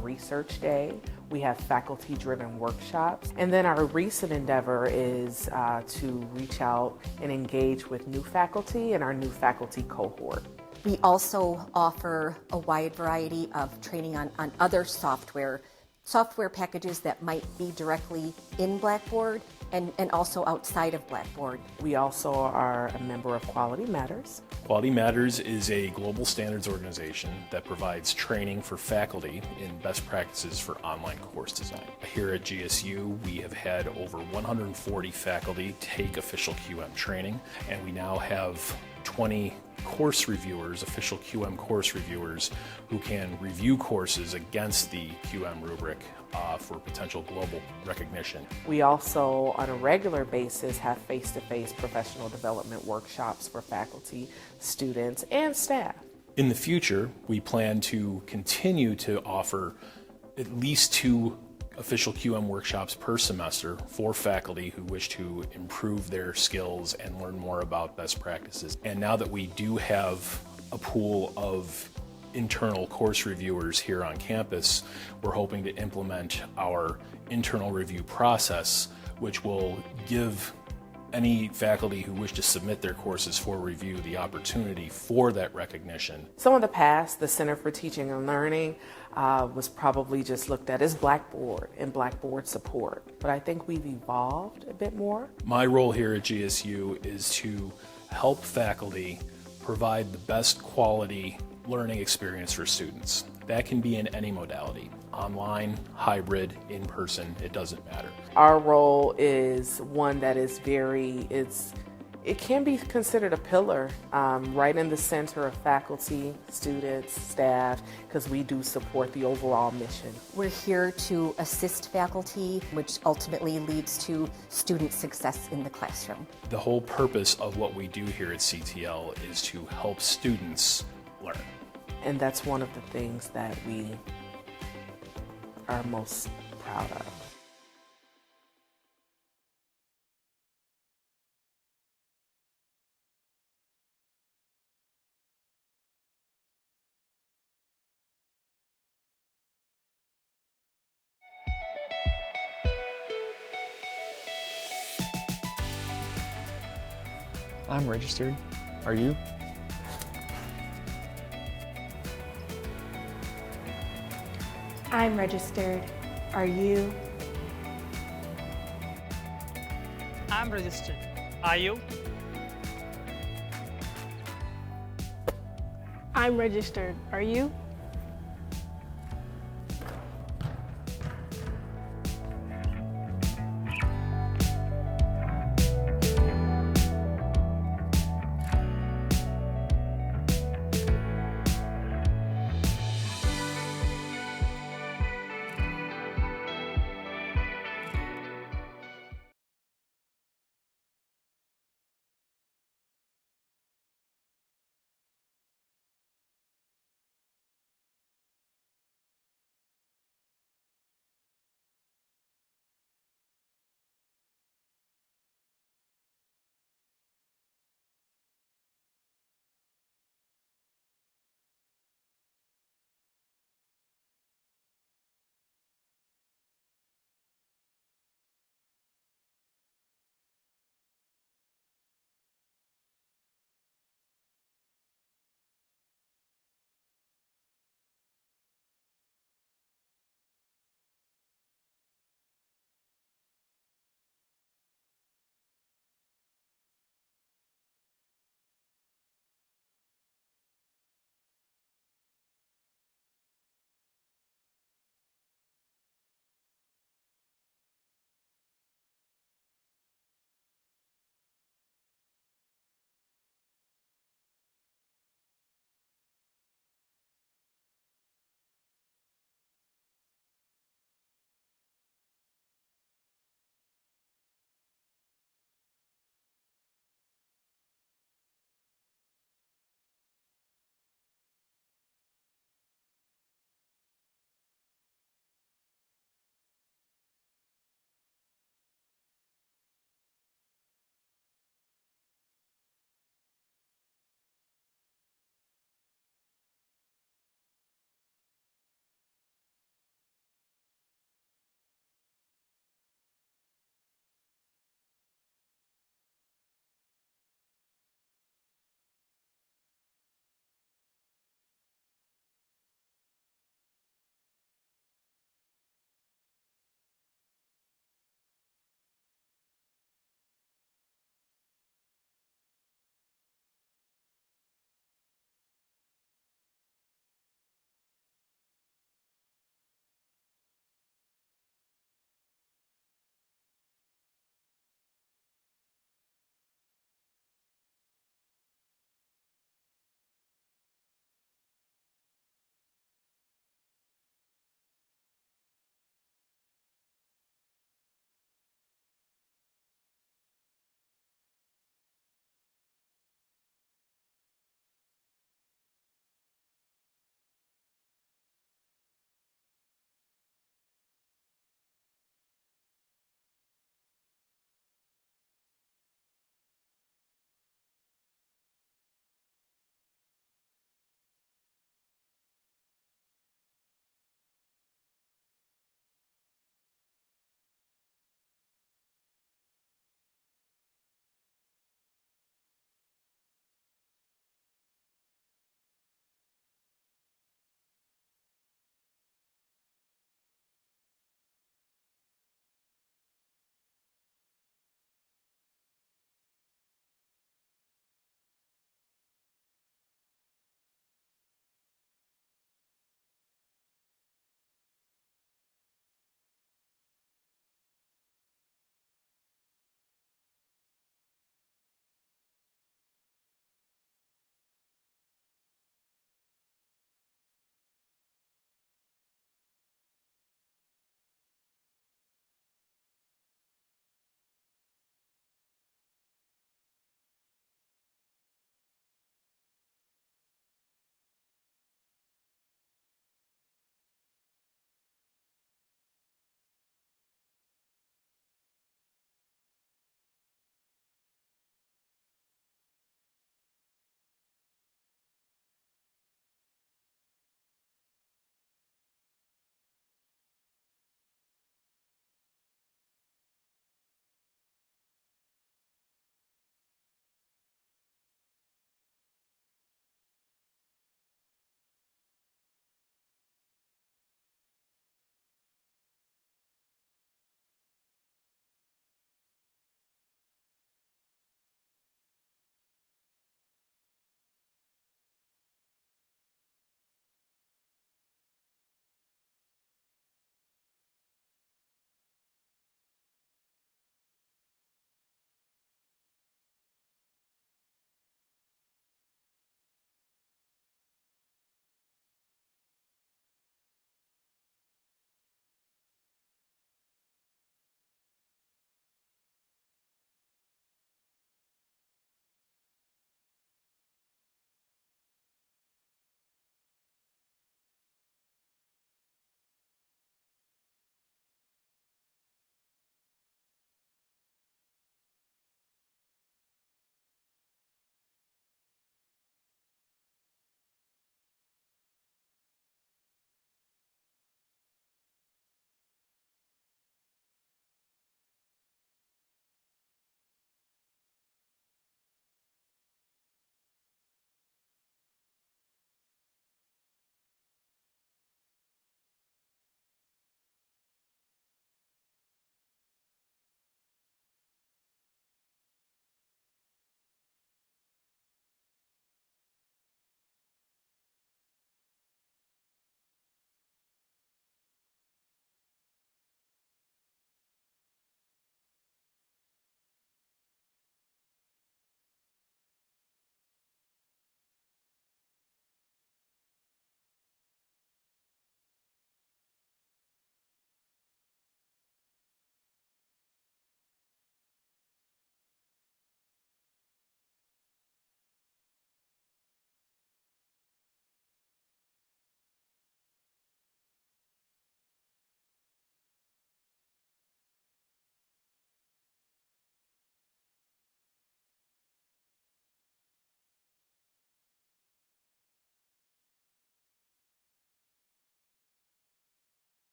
Research Day. We have faculty-driven workshops. And then our recent endeavor is to reach out and engage with new faculty and our new faculty cohort. We also offer a wide variety of training on other software packages that might be directly in Blackboard and also outside of Blackboard. We also are a member of Quality Matters. Quality Matters is a global standards organization that provides training for faculty in best practices for online course design. Here at GSU, we have had over 140 faculty take official QM training, and we now have 20 course reviewers, official QM course reviewers, who can review courses against the QM rubric for potential global recognition. We also, on a regular basis, have face-to-face professional development workshops for faculty, students, and staff. In the future, we plan to continue to offer at least 2 official QM workshops per semester for faculty who wish to improve their skills and learn more about best practices. And now that we do have a pool of internal course reviewers here on campus, we're hoping to implement our internal review process, which will give any faculty who wish to submit their courses for review the opportunity for that recognition. So in the past, the Center for Teaching and Learning was probably just looked at as Blackboard and Blackboard support, but I think we've evolved a bit more. My role here at GSU is to help faculty provide the best quality learning experience for students. That can be in any modality, online, hybrid, in person, it doesn't matter. Our role is one that is it can be considered a pillar right in the center of faculty, students, staff, because we do support the overall mission. We're here to assist faculty, which ultimately leads to student success in the classroom. The whole purpose of what we do here at CTL is to help students learn. And that's one of the things that we are most proud of. I'm registered. Are you? I'm registered. Are you? I'm registered. Are you? I'm registered. Are you?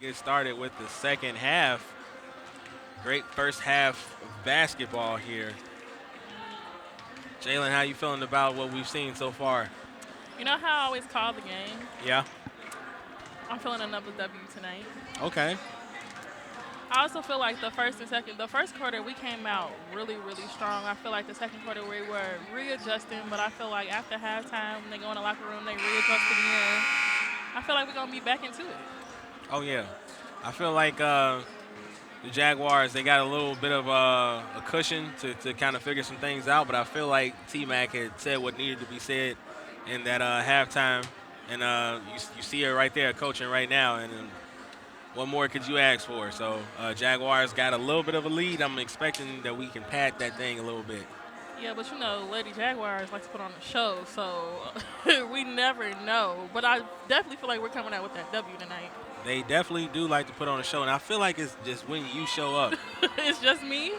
Get started with the second half. Great first half of basketball here. Jalen, how you feeling about what we've seen so far? You know how I always call the game? Yeah. I'm feeling another W tonight. Okay. I also feel like the first quarter we came out really, really strong. I feel like the second quarter we were readjusting, but I feel like after halftime when they go in the locker room, they readjust again. I feel like we're going to be back into it. Oh, yeah. I feel like the Jaguars, they got a little bit of a cushion to kind of figure some things out, but I feel like T-Mac had said what needed to be said in that halftime, and you see her right there coaching right now, and what more could you ask for? So Jaguars got a little bit of a lead. I'm expecting that we can pad that thing a little bit. Yeah, but you know, Lady Jaguars like to put on a show, so we never know. But I definitely feel like we're coming out with that W tonight. They definitely do like to put on a show, and I feel like it's just when you show up. It's just me?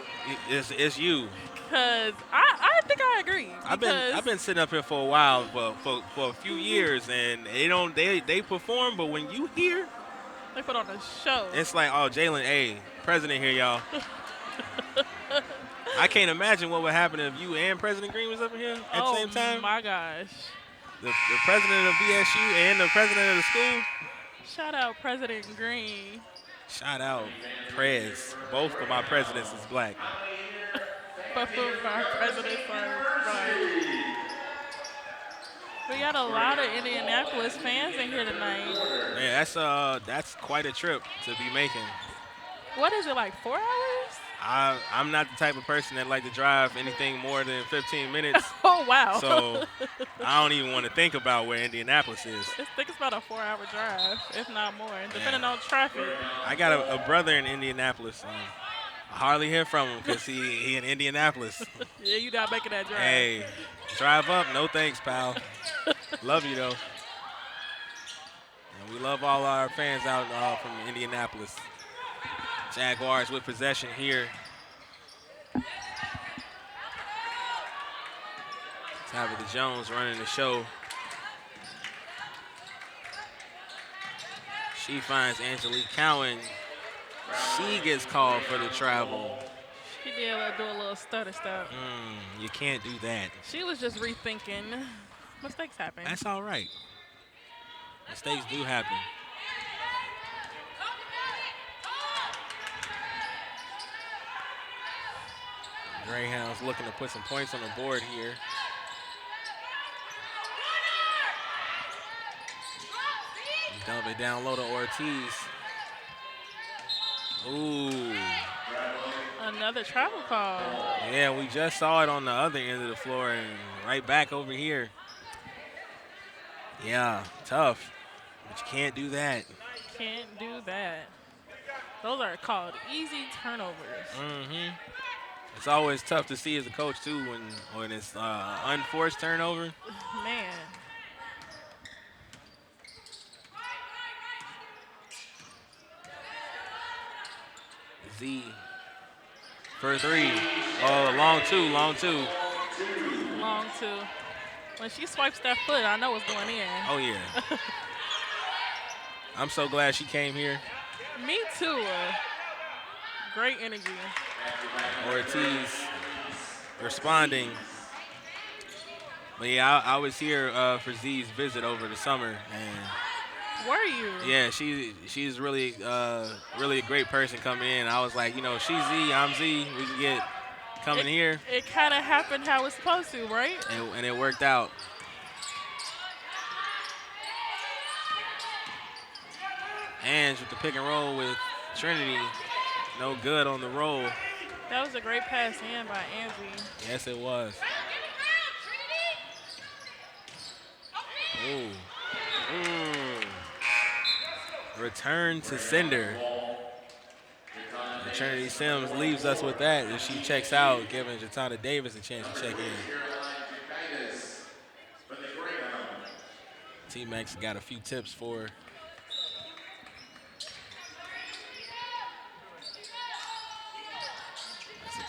It's you. Because I think I agree. I've been sitting up here for a while, for a few years, and they perform, but when you hear, they put on a show. It's like, oh, Jalen, hey, president here, y'all. I can't imagine what would happen if you and President Green was up here at the same time. Oh, my gosh. The president of BSU and the president of the school. Shout out President Green. Shout out Prez. Both of my presidents is black. Both of our presidents are black. We got a lot of Indianapolis fans in here tonight. Man, that's quite a trip to be making. What is it, like 4 hours? I'm not the type of person that like to drive anything more than 15 minutes. Oh, wow. So I don't even want to think about where Indianapolis is. I think it's about a 4-hour drive, if not more, depending on traffic. I got a brother in Indianapolis. I hardly hear from him because he in Indianapolis. Yeah, you not making that drive. Hey, drive up. No thanks, pal. Love you, though. And we love all our fans out from Indianapolis. Jaguars with possession here. Tabitha Jones running the show. She finds Angelique Cowan. She gets called for the travel. She did do a little stutter step. You can't do that. She was just rethinking. Mistakes happen. That's all right. Mistakes do happen. Greyhounds looking to put some points on the board here. Dump it down low to Ortiz. Ooh. Another travel call. Yeah, we just saw it on the other end of the floor and right back over here. Yeah, tough. But you can't do that. Can't do that. Those are called easy turnovers. Mm-hmm. It's always tough to see as a coach, too, when it's unforced turnover. Man. Z for three. Oh, long two. Long two. When she swipes that foot, I know it's going in. Oh, yeah. I'm so glad she came here. Me too. Great energy. Ortiz responding. But yeah, I was here for Z's visit over the summer, and were you? Yeah, she's really really a great person coming in. I was like, you know, she's Z, I'm Z. We can get coming here. It kind of happened how it's supposed to, right? And it worked out. Ange with the pick and roll with Trinity. No good on the roll. That was a great pass in by Angie. Yes, it was. Ooh. Return to sender. And Trinity Sims leaves us with that as she checks out, giving Jatana Davis a chance to check in. T-Max got a few tips for her.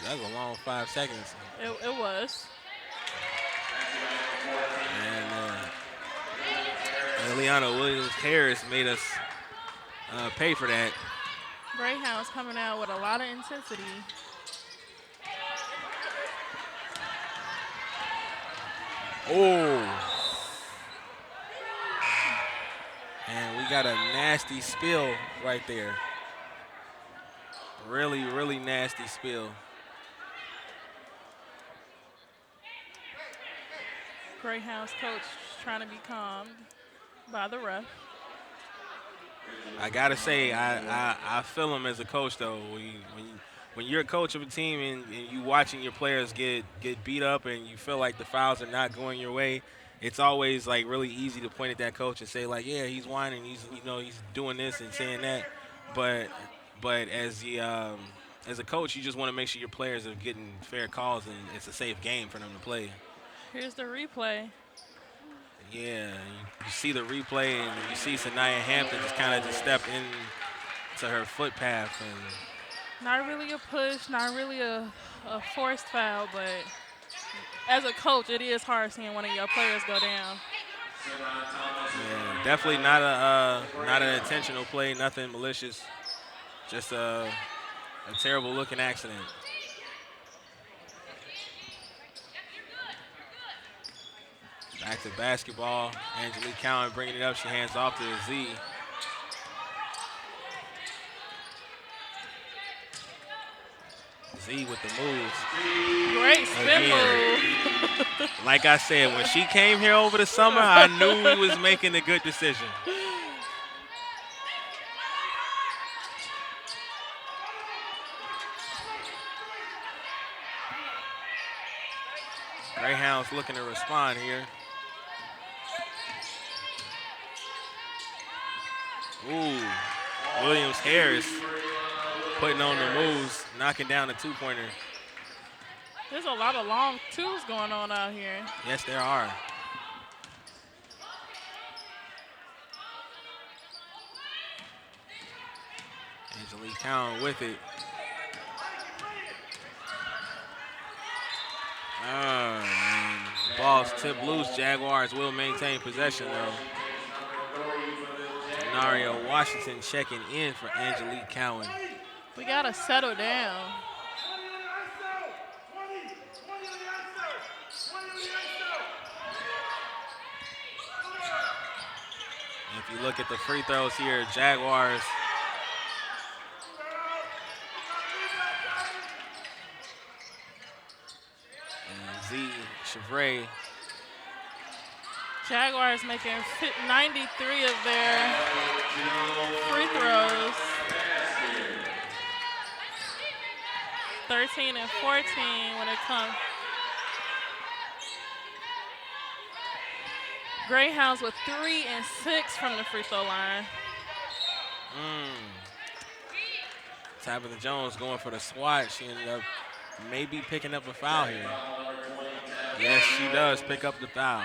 That was a long 5 seconds. It was. And Eliana Williams-Harris made us pay for that. Greyhounds coming out with a lot of intensity. Oh. And we got a nasty spill right there. Really, really nasty spill. Greyhounds coach trying to be calmed by the ref. I gotta say, I feel him as a coach though. When you're a coach of a team and you watching your players get beat up and you feel like the fouls are not going your way, it's always like really easy to point at that coach and say like, yeah, he's whining, he's doing this and saying that, but as a coach, you just want to make sure your players are getting fair calls and it's a safe game for them to play. Here's the replay. Yeah, you see the replay and you see Sanaya Hampton just kind of stepped into her footpath. And not really a push, not really a forced foul, but as a coach, it is hard seeing one of your players go down. Yeah, definitely not an intentional play, nothing malicious, just a terrible looking accident. Back to basketball. Angelique Cowan bringing it up. She hands off to Z. Z with the moves. Great spin move. Like I said, when she came here over the summer, I knew we was making a good decision. Greyhounds looking to respond here. Ooh, Williams-Harris putting on the moves, knocking down the two-pointer. There's a lot of long twos going on out here. Yes, there are. Angelique Cowan with it. And ball's tipped loose. Jaguars will maintain possession, though. Naria Washington checking in for Angelique Cowan. We got to settle down. If you look at the free throws here, Jaguars and Z Chevray. Jaguars making 93 of their free throws. 13 and 14 when it comes. Greyhounds with 3 and 6 from the free throw line. Tabitha Jones going for the swat. She ended up maybe picking up a foul here. Yes, she does pick up the foul.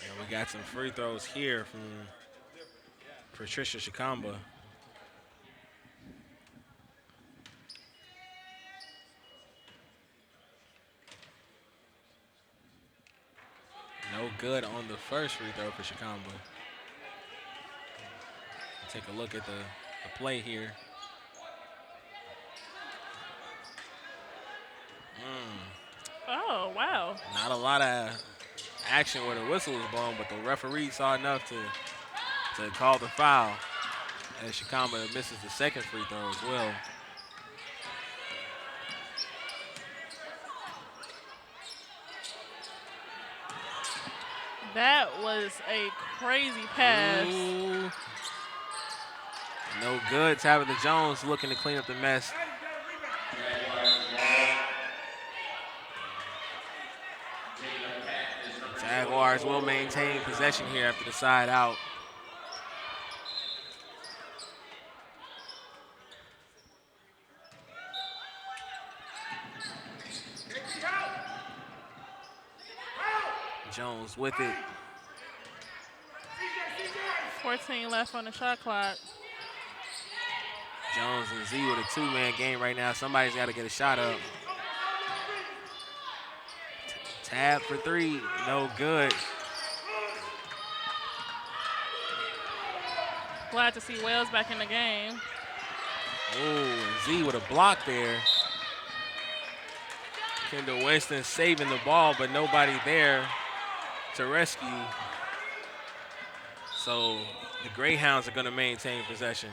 And we got some free throws here from Patricia Shikamba. No good on the first free throw for Shikamba. Take a look at the play here. Oh, wow. Not a lot of action where the whistle was blown, but the referee saw enough to call the foul as Shikamba misses the second free throw as well. That was a crazy pass. Ooh. No good. Tabitha Jones looking to clean up the mess. Jaguars will maintain possession here after the side out. Jones with it. 14 left on the shot clock. Jones and Z with a two-man game right now. Somebody's got to get a shot up. Tab for three, no good. Glad to see Wells back in the game. Ooh, Z with a block there. Kendall Winston saving the ball, but nobody there to rescue. So the Greyhounds are going to maintain possession.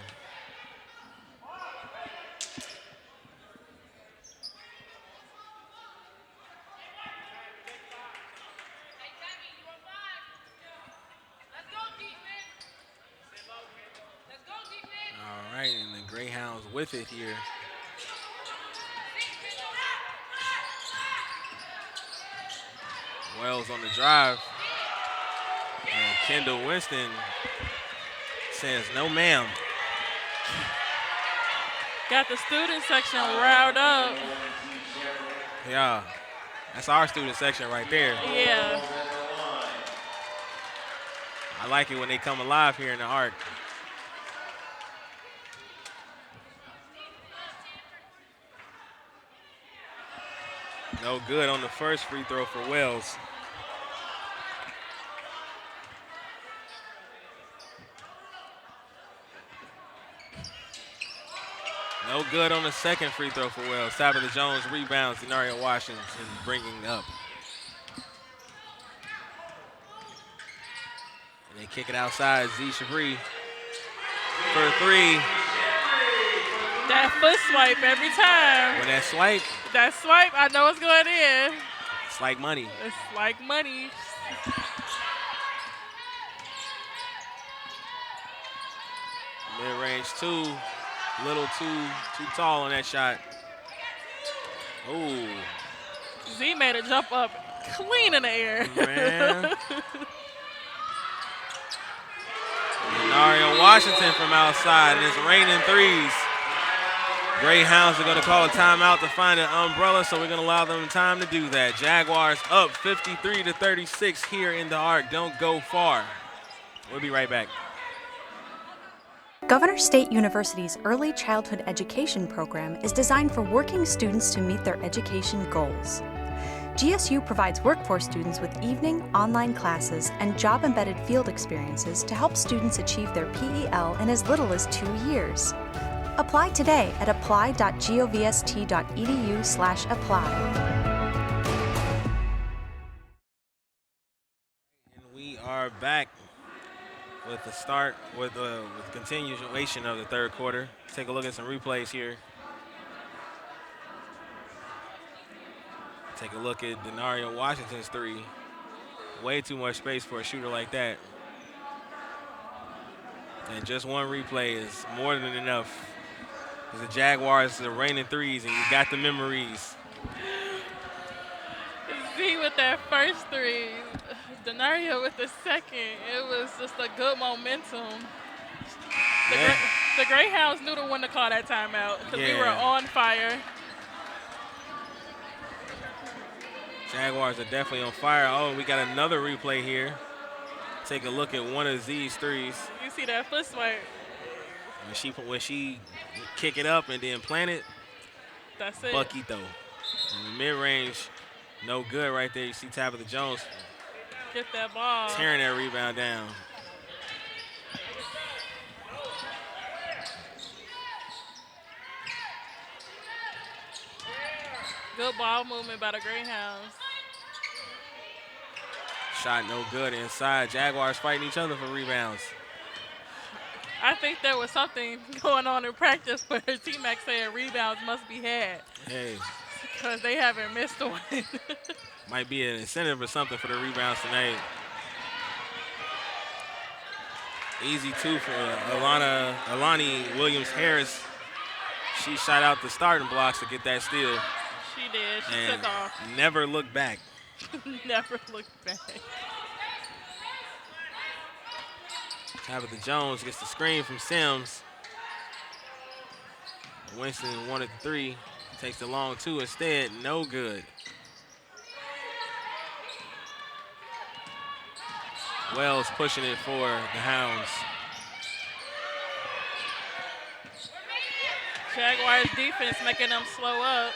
All right, and the Greyhounds with it here. Wells on the drive. And Kendall Winston says, no ma'am. Got the student section riled up. Yeah, that's our student section right there. Yeah. I like it when they come alive here in the Arc. No good on the first free throw for Wells. No good on the second free throw for Wells. Tabitha Jones rebounds, Denaria Washington bringing up. And they kick it outside, Z Shabri for three. That foot swipe every time. When that swipe. That swipe, I know it's going in. It's like money. It's like money. Mid-range two, little too tall on that shot. Ooh. Z made a jump up clean in the air. Man. Denaria Washington from outside, and it's raining threes. Greyhounds are going to call a timeout to find an umbrella, so we're going to allow them time to do that. Jaguars up 53-36 here in the Arc. Don't go far. We'll be right back. Governor State University's Early Childhood Education program is designed for working students to meet their education goals. GSU provides workforce students with evening, online classes, and job-embedded field experiences to help students achieve their PEL in as little as 2 years. Apply today at apply.govst.edu/apply. And we are back with the start, with continuation of the third quarter. Let's take a look at some replays here. Take a look at Denaria Washington's three. Way too much space for a shooter like that. And just one replay is more than enough. Because the Jaguars are raining threes, and you got the memories. Z with that first three. Denaria with the second. It was just a good momentum. The Greyhounds knew to when to call that timeout because we were on fire. Jaguars are definitely on fire. Oh, we got another replay here. Take a look at one of Z's threes. You see that foot swipe? When she kick it up and then plant it, that's it. Buckito. Mid-range, no good right there. You see Tabitha Jones get that ball, tearing that rebound down. Good ball movement by the Greyhounds. Shot no good inside. Jaguars fighting each other for rebounds. I think there was something going on in practice where T-Mac saying rebounds must be had. Hey. Because they haven't missed one. Might be an incentive or something for the rebounds tonight. Easy two for Alani Williams-Harris. She shot out the starting blocks to get that steal. She did. She and took off. Never looked back. Never looked back. Tabitha Jones gets the screen from Sims. Winston wanted the three. Takes the long two instead. No good. Wells pushing it for the Hounds. Jaguars defense making them slow up.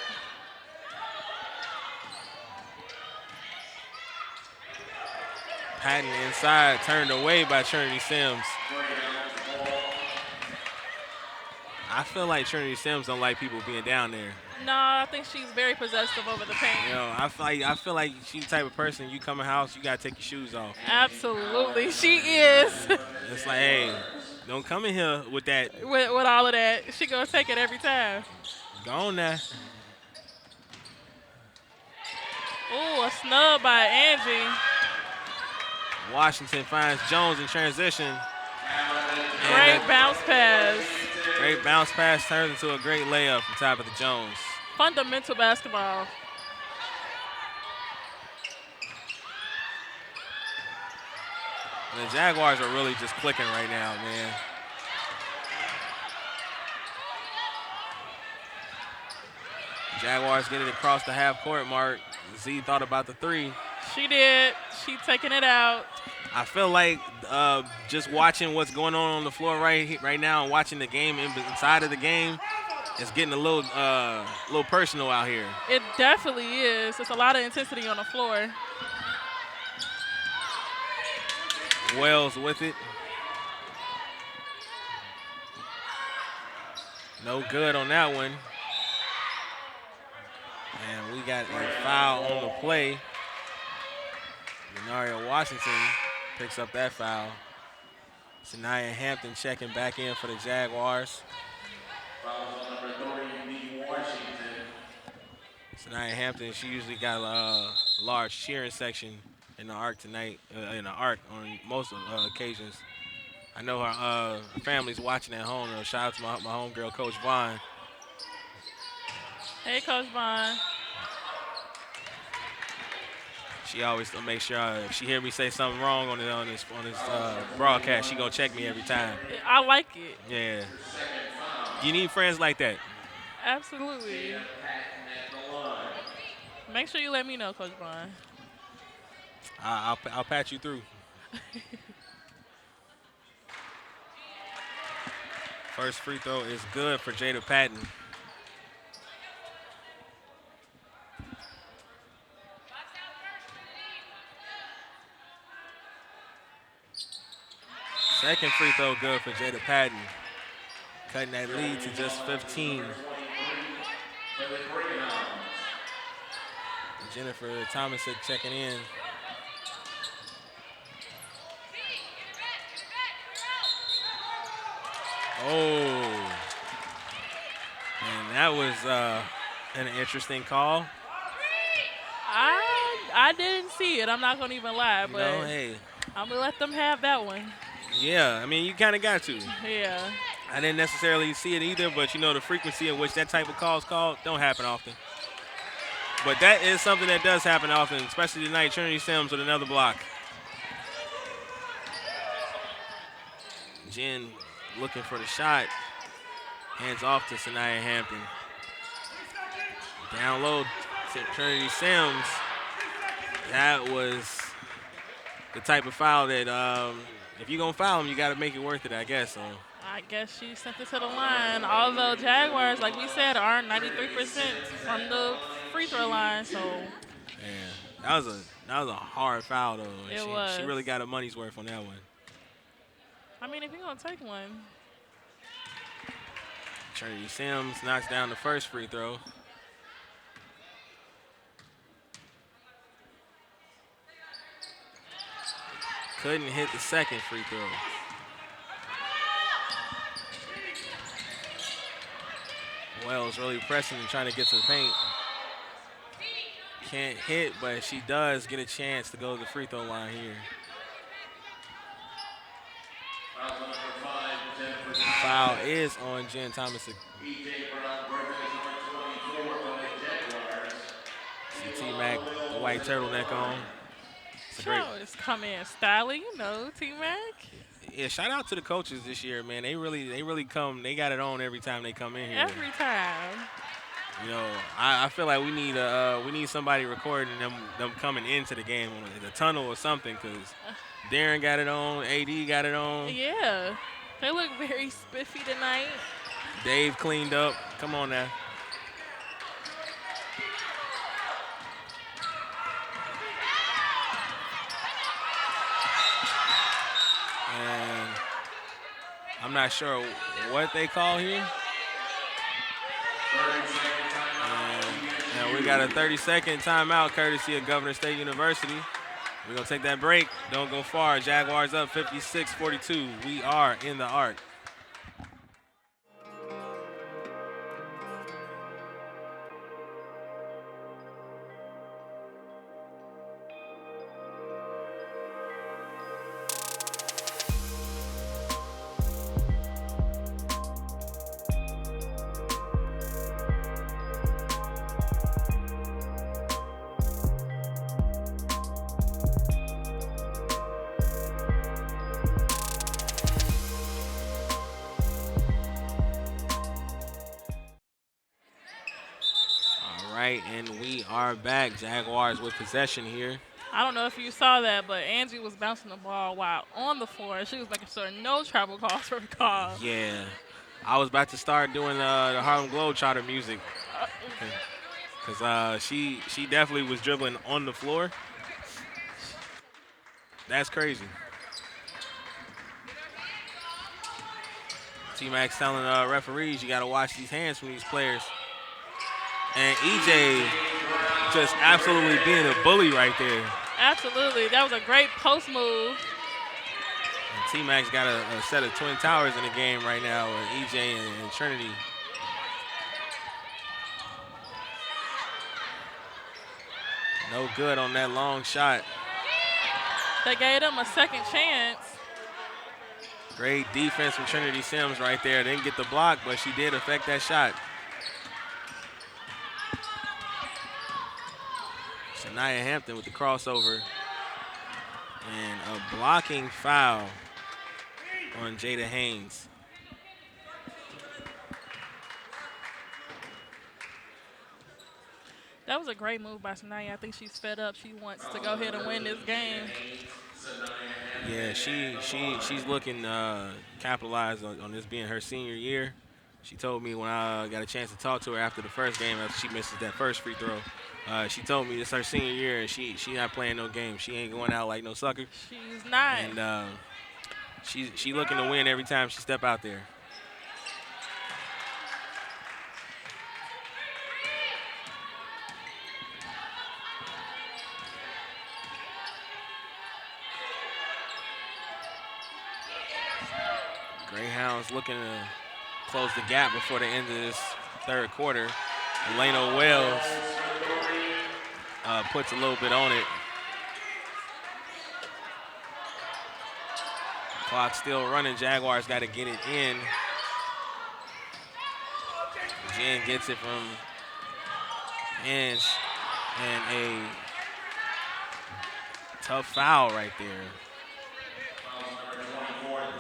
Patton inside, turned away by Trinity Sims. I feel like Trinity Sims don't like people being down there. No, I think she's very possessive over the paint. You know, I feel like she's the type of person, you come in the house, you gotta take your shoes off. Absolutely, she is. It's like, hey, don't come in here with that. with all of that, she gonna take it every time. Go on now. Ooh, a snub by Angie. Washington finds Jones in transition. Great bounce pass. Great bounce pass turns into a great layup from Tabitha Jones. Fundamental basketball. And the Jaguars are really just clicking right now, man. Jaguars get it across the half-court mark. Z thought about the three. She did. She taking it out. I feel like just watching what's going on the floor right now and watching the game inside of the game, it's getting a little personal out here. It definitely is. It's a lot of intensity on the floor. Wells with it. No good on that one. And we got a foul on the play. Denaria Washington picks up that foul. Sanaya Hampton checking back in for the Jaguars. Sanaya Hampton, she usually got a large cheering section in the Arc tonight, in the Arc on most occasions. I know her family's watching at home. Shout out to my homegirl, Coach Vaughn. Hey, Coach Vaughn. She always make sure if she hear me say something wrong on this broadcast, she gonna check me every time. I like it. Yeah. You need friends like that. Absolutely. Make sure you let me know, Coach Vaughn. I'll patch you through. First free throw is good for Jada Patton. Second free throw good for Jada Patton. Cutting that lead to just 15. Jennifer Thomas checking in. Oh. And that was an interesting call. I didn't see it. I'm not going to even lie, but hey. I'm going to let them have that one. Yeah, I mean, you kind of got to. Yeah. I didn't necessarily see it either, but you know the frequency in which that type of call is called don't happen often. But that is something that does happen often, especially tonight. Trinity Sims with another block. Jen looking for the shot. Hands off to Sanaya Hampton. Down low to Trinity Sims. That was the type of foul that if you're going to foul him, you got to make it worth it, I guess. So. I guess she sent it to the line. Although Jaguars, like we said, are 93% from the free throw line. So. Yeah, that was a hard foul though. It was. She really got her money's worth on that one. I mean, if you're gonna take one. Trinity Sims knocks down the first free throw. Couldn't hit the second free throw. Wells really pressing and trying to get to the paint. Can't hit, but she does get a chance to go to the free throw line here. Foul is on Jen Thomas. T-Mac, the white turtleneck on. It's come in styling, you know, T-Mac. Yeah, shout out to the coaches this year, man. They really come. They got it on every time they come in here. Every time. You know, I feel like we need somebody recording them coming into the game in the tunnel or something, because Darren got it on, AD got it on. Yeah, they look very spiffy tonight. Dave cleaned up. Come on now. I'm not sure what they call here. And we got a 30-second timeout courtesy of Governor State University. We're going to take that break. Don't go far. Jaguars up 56-42. We are in the arc. And we are back. Jaguars with possession here. I don't know if you saw that, but Angie was bouncing the ball while on the floor. She was making sure no travel calls were called. Yeah. I was about to start doing the Harlem Globetrotter music. Because she definitely was dribbling on the floor. That's crazy. T-Max telling referees, you got to watch these hands from these players. And EJ just absolutely being a bully right there. Absolutely. That was a great post move. And T-Max got a set of twin towers in the game right now with EJ and Trinity. No good on that long shot. They gave him a second chance. Great defense from Trinity Sims right there. Didn't get the block, but she did affect that shot. Shania Hampton with the crossover. And a blocking foul on Jada Haynes. That was a great move by Shania. I think she's fed up. She wants to go ahead and win this game. Yeah, she's looking capitalize on this being her senior year. She told me when I got a chance to talk to her after the first game, after she misses that first free throw, she told me it's her senior year and she not playing no games. She ain't going out like no sucker. She's not. And she looking to win every time she step out there. Greyhounds looking to close the gap before the end of this third quarter. Elena Wells puts a little bit on it. Clock still running. Jaguars got to get it in. Jen gets it from Inch, and a tough foul right there.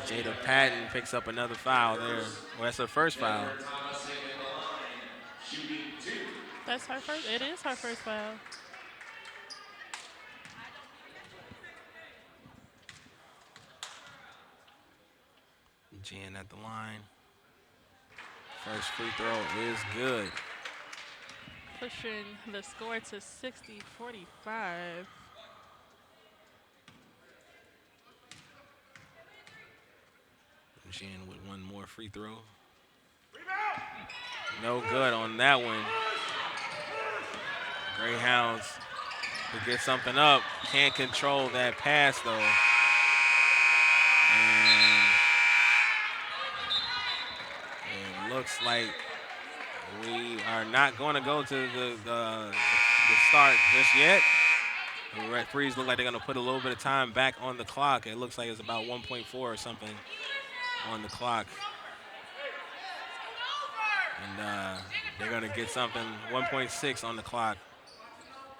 Jada Patton picks up another foul there. Well, that's her first foul. That's her first. It is her first foul. Jen at the line. First free throw is good. Pushing the score to 60-45. Jen with one more free throw. No good on that one. Greyhounds to get something up. Can't control that pass though. And it looks like we are not going to go to the start just yet. The referees look like they're going to put a little bit of time back on the clock. It looks like it's about 1.4 or something on the clock. And they're going to get something, 1.6 on the clock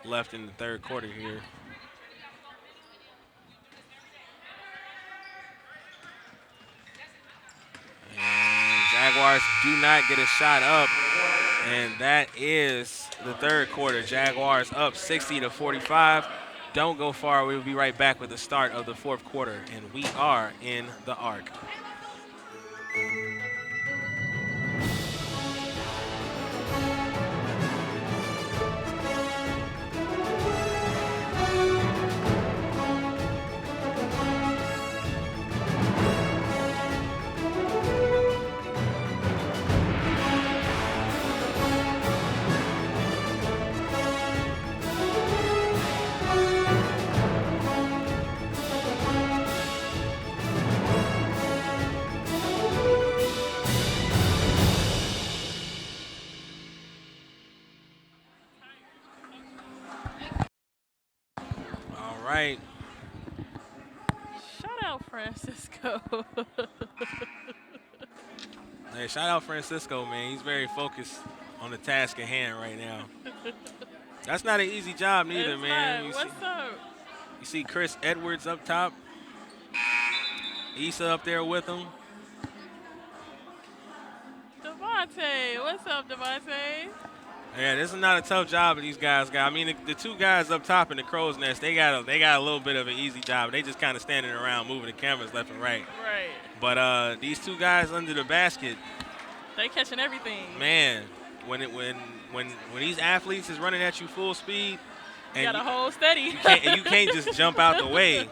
left in the third quarter here. And Jaguars do not get a shot up. And that is the third quarter. Jaguars up 60-45. Don't go far. We'll be right back with the start of the fourth quarter. And we are in the arc. right. Shout out Francisco. Hey, shout out Francisco, man. He's very focused on the task at hand right now. That's not an easy job neither, It's man. not. What's up? You see Chris Edwards up top. Issa up there with him. Devontae. What's up, Devontae? Yeah, this is not a tough job that these guys got. I mean, the two guys up top in the crow's nest, they got a little bit of an easy job. They just kind of standing around moving the cameras left and right. Right. But these two guys under the basket, they catching everything. Man, when these athletes is running at you full speed, and you got to hold steady. you can't just jump out the way.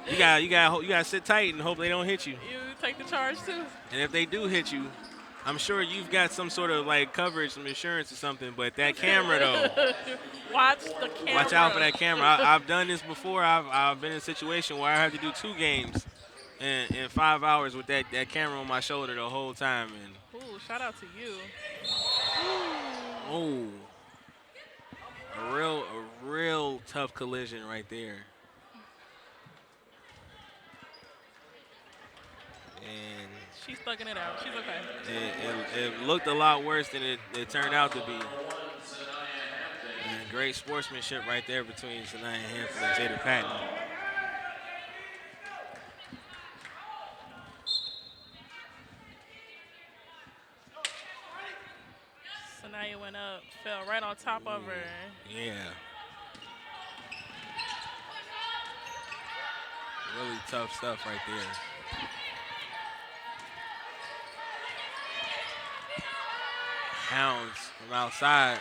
You gotta sit tight and hope they don't hit you. You take the charge too. And if they do hit you, I'm sure you've got some sort of like coverage, some insurance or something. But that camera though, watch the camera. Watch out for that camera. I've done this before. I've been in a situation where I had to do 2 games in 5 hours with that camera on my shoulder the whole time. And ooh, shout out to you. Oh, a real tough collision right there. And she's thugging it out. She's okay. It looked a lot worse than it turned out to be. And great sportsmanship right there between Sanaya Hampton and Jada Patton. Sanaya went up, fell right on top of her. Yeah. Really tough stuff right there. Hounds from outside.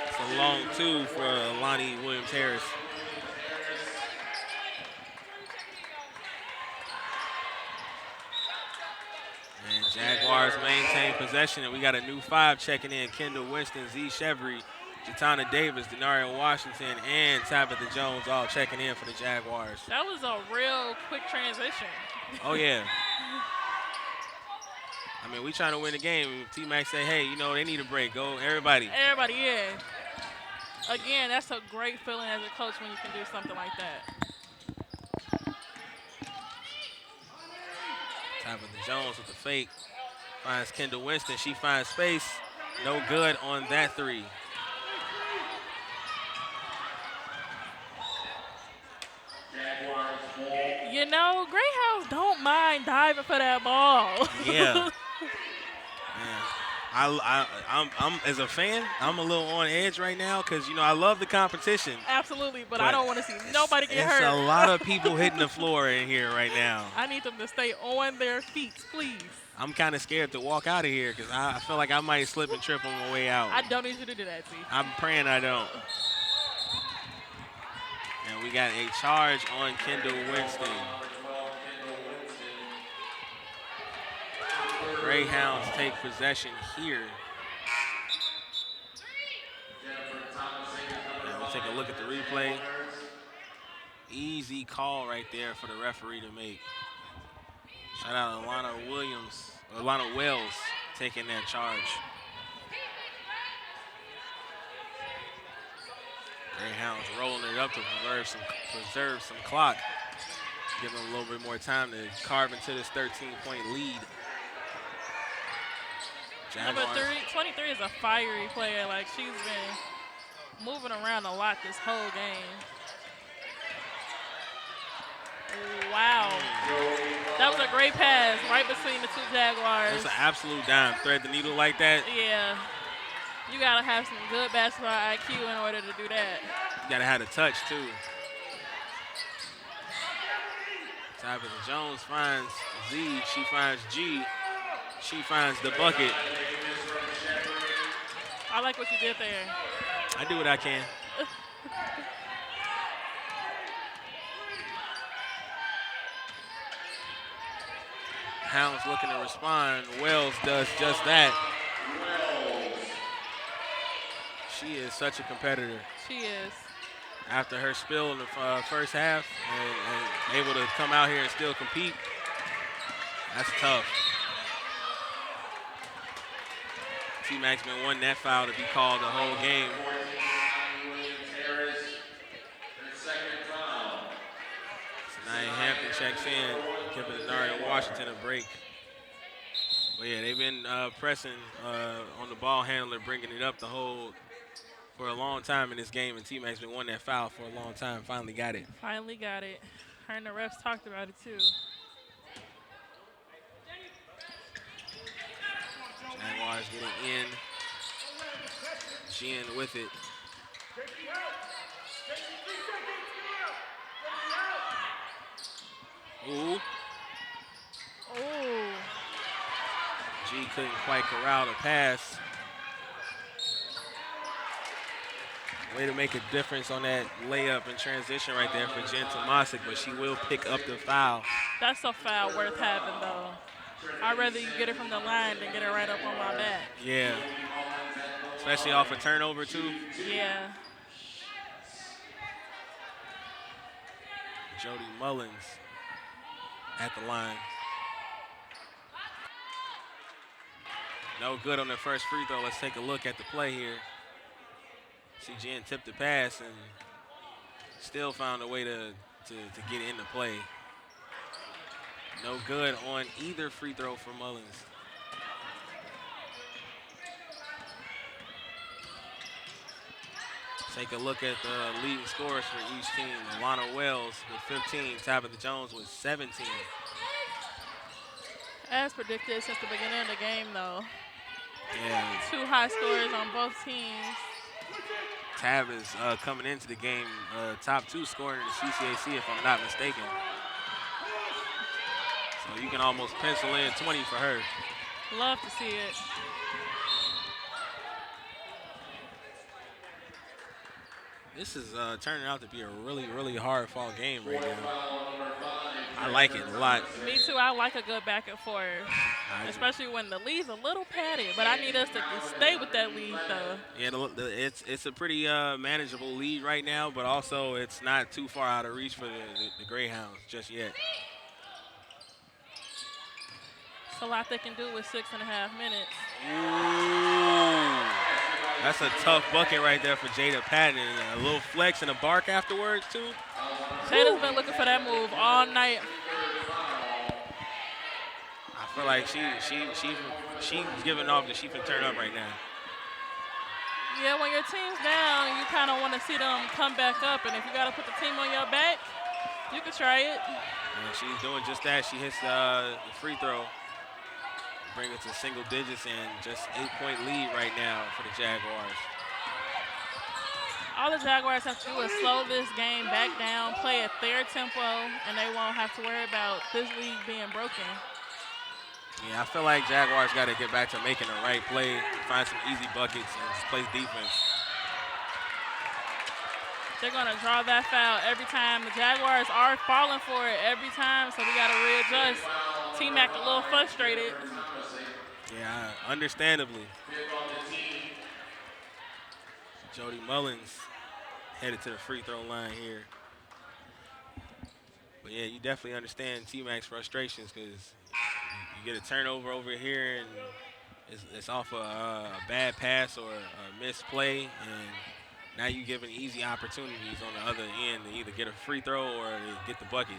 It's a long 2 for Lonnie Williams-Harris. And Jaguars maintain possession, and we got a new 5 checking in. Kendall Winston, Z. Chevry, Jatana Davis, Denario Washington, and Tabitha Jones all checking in for the Jaguars. That was a real quick transition. Oh, yeah. I mean, we trying to win the game. T-Mac say, hey, you know, they need a break. Go, everybody. Everybody, yeah. Again, that's a great feeling as a coach when you can do something like that. Tabitha Jones with the fake. Finds Kendall Winston. She finds space. No good on that 3. You know, Greyhounds don't mind diving for that ball. Yeah. I'm as a fan, I'm a little on edge right now because, you know, I love the competition. Absolutely, but I don't want to see nobody get hurt. There's a lot of people hitting the floor in here right now. I need them to stay on their feet, please. I'm kind of scared to walk out of here because I feel like I might slip and trip on my way out. I don't need you to do that, T. I'm praying I don't. And we got a charge on Kendall Winston. Greyhounds take possession here. And we'll take a look at the replay. Easy call right there for the referee to make. Shout out to Alana Wells taking that charge. Greyhounds rolling it up to preserve some clock. Give them a little bit more time to carve into this 13-point lead. Number 23 is a fiery player. Like, she's been moving around a lot this whole game. Wow. That was a great pass right between the 2 Jaguars. It's an absolute dime. Thread the needle like that. Yeah. You got to have some good basketball IQ in order to do that. You got to have a touch, too. Tabitha Jones finds Z. She finds G. She finds the bucket. I like what you did there. I do what I can. Hounds looking to respond. Wells does just that. She is such a competitor. She is. After her spill in the first half and able to come out here and still compete, that's tough. T-Mac's been wanting that foul to be called the whole game. checks in, giving Denaria Washington a break. But yeah, they've been pressing on the ball handler, bringing it up the hole for a long time in this game, and T-Mac's been wanting that foul for a long time. Finally got it. Finally got it. Her and the refs talked about it too. Jaguars getting in. Jen with it. Ooh. Ooh. G couldn't quite corral the pass. Way to make a difference on that layup and transition right there for Jen Tomasic, but she will pick up the foul. That's a foul worth having, though. I'd rather you get it from the line than get it right up on my back. Yeah. Especially off a turnover, too. Yeah. Jody Mullins at the line. No good on the first free throw. Let's take a look at the play here. See Jen tipped the pass and still found a way to get into play. No good on either free throw for Mullins. Take a look at the leading scorers for each team. Alana Wells with 15, Tabitha Jones with 17. As predicted since the beginning of the game, though. Yeah. 2 high scorers on both teams. Tab is coming into the game top 2 scorer in the CCAC, if I'm not mistaken. So you can almost pencil in 20 for her. Love to see it. This is turning out to be a really, really hard fall game right now. I like it a lot. Me too. I like a good back and forth, especially when the lead's a little padded. But I need us to stay with that lead, though. Yeah, it's a pretty manageable lead right now, but also it's not too far out of reach for the Greyhounds just yet. It's a lot they can do with 6.5 minutes. Ooh. That's a tough bucket right there for Jada Patton. A little flex and a bark afterwards, too. Jada's been looking for that move all night. I feel like she's giving off that she can turn up right now. Yeah, when your team's down, you kind of want to see them come back up. And if you got to put the team on your back, you can try it. And she's doing just that. She hits the free throw. Bring it to single digits and just 8-point lead right now for the Jaguars. All the Jaguars have to do is slow this game back down, play at their tempo, and they won't have to worry about this league being broken. Yeah, I feel like Jaguars got to get back to making the right play, find some easy buckets, and just play defense. They're going to draw that foul every time. The Jaguars are falling for it every time, so we got to readjust. T-Mac a little frustrated. Yeah, understandably. Jody Mullins headed to the free throw line here. But yeah, you definitely understand T-Mac's frustrations because you get a turnover over here and it's off a bad pass or a missed play, and now you're giving easy opportunities on the other end to either get a free throw or to get the bucket.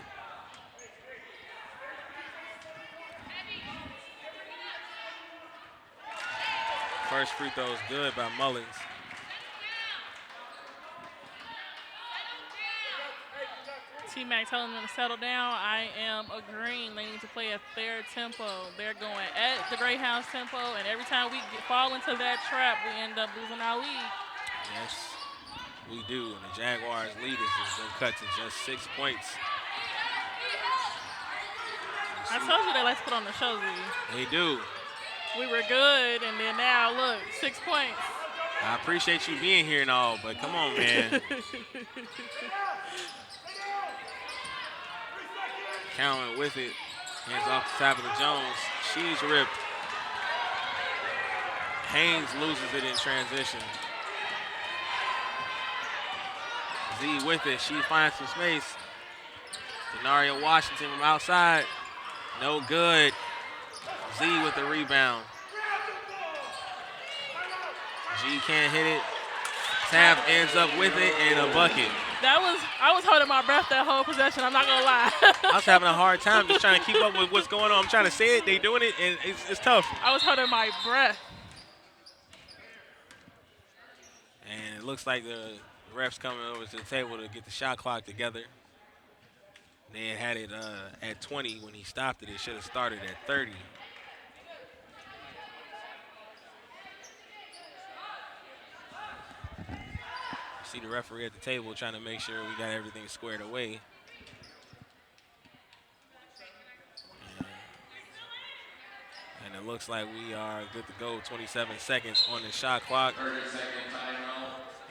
First free throw is good by Mullins. T-Mac telling them to settle down. I am agreeing. They need to play at their tempo. They're going at the Greyhounds tempo, and every time we fall into that trap, we end up losing our lead. Yes, we do. And the Jaguars' lead has been cut to just 6 points. I told you they like to put on the show, Z. They do. We were good, and then now, look, 6 points. I appreciate you being here and all, but come on, man. Cowan with it. Hands off to Tabitha Jones. She's ripped. Haynes loses it in transition. Z with it. She finds some space. Denaria Washington from outside. No good. Z with the rebound. G can't hit it. Tab ends up with it and a bucket. I was holding my breath that whole possession. I'm not gonna lie. I was having a hard time just trying to keep up with what's going on. I'm trying to say it, they doing it, and it's tough. I was holding my breath. And it looks like the refs coming over to the table to get the shot clock together. They had it at 20 when he stopped it. It should have started at 30. See the referee at the table trying to make sure we got everything squared away. And it looks like we are good to go. 27 seconds on the shot clock.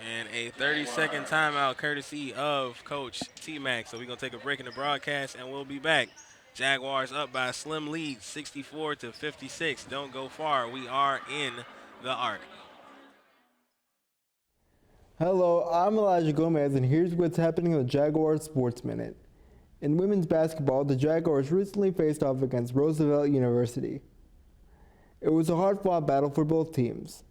And a 30-second timeout courtesy of Coach T-Mac. So we're going to take a break in the broadcast, and we'll be back. Jaguars up by a slim lead, 64-56. Don't go far. We are in the Arc. Hello, I'm Elijah Gomez, and here's what's happening in the Jaguars Sports Minute. In women's basketball, the Jaguars recently faced off against Roosevelt University. It was a hard-fought battle for both teams.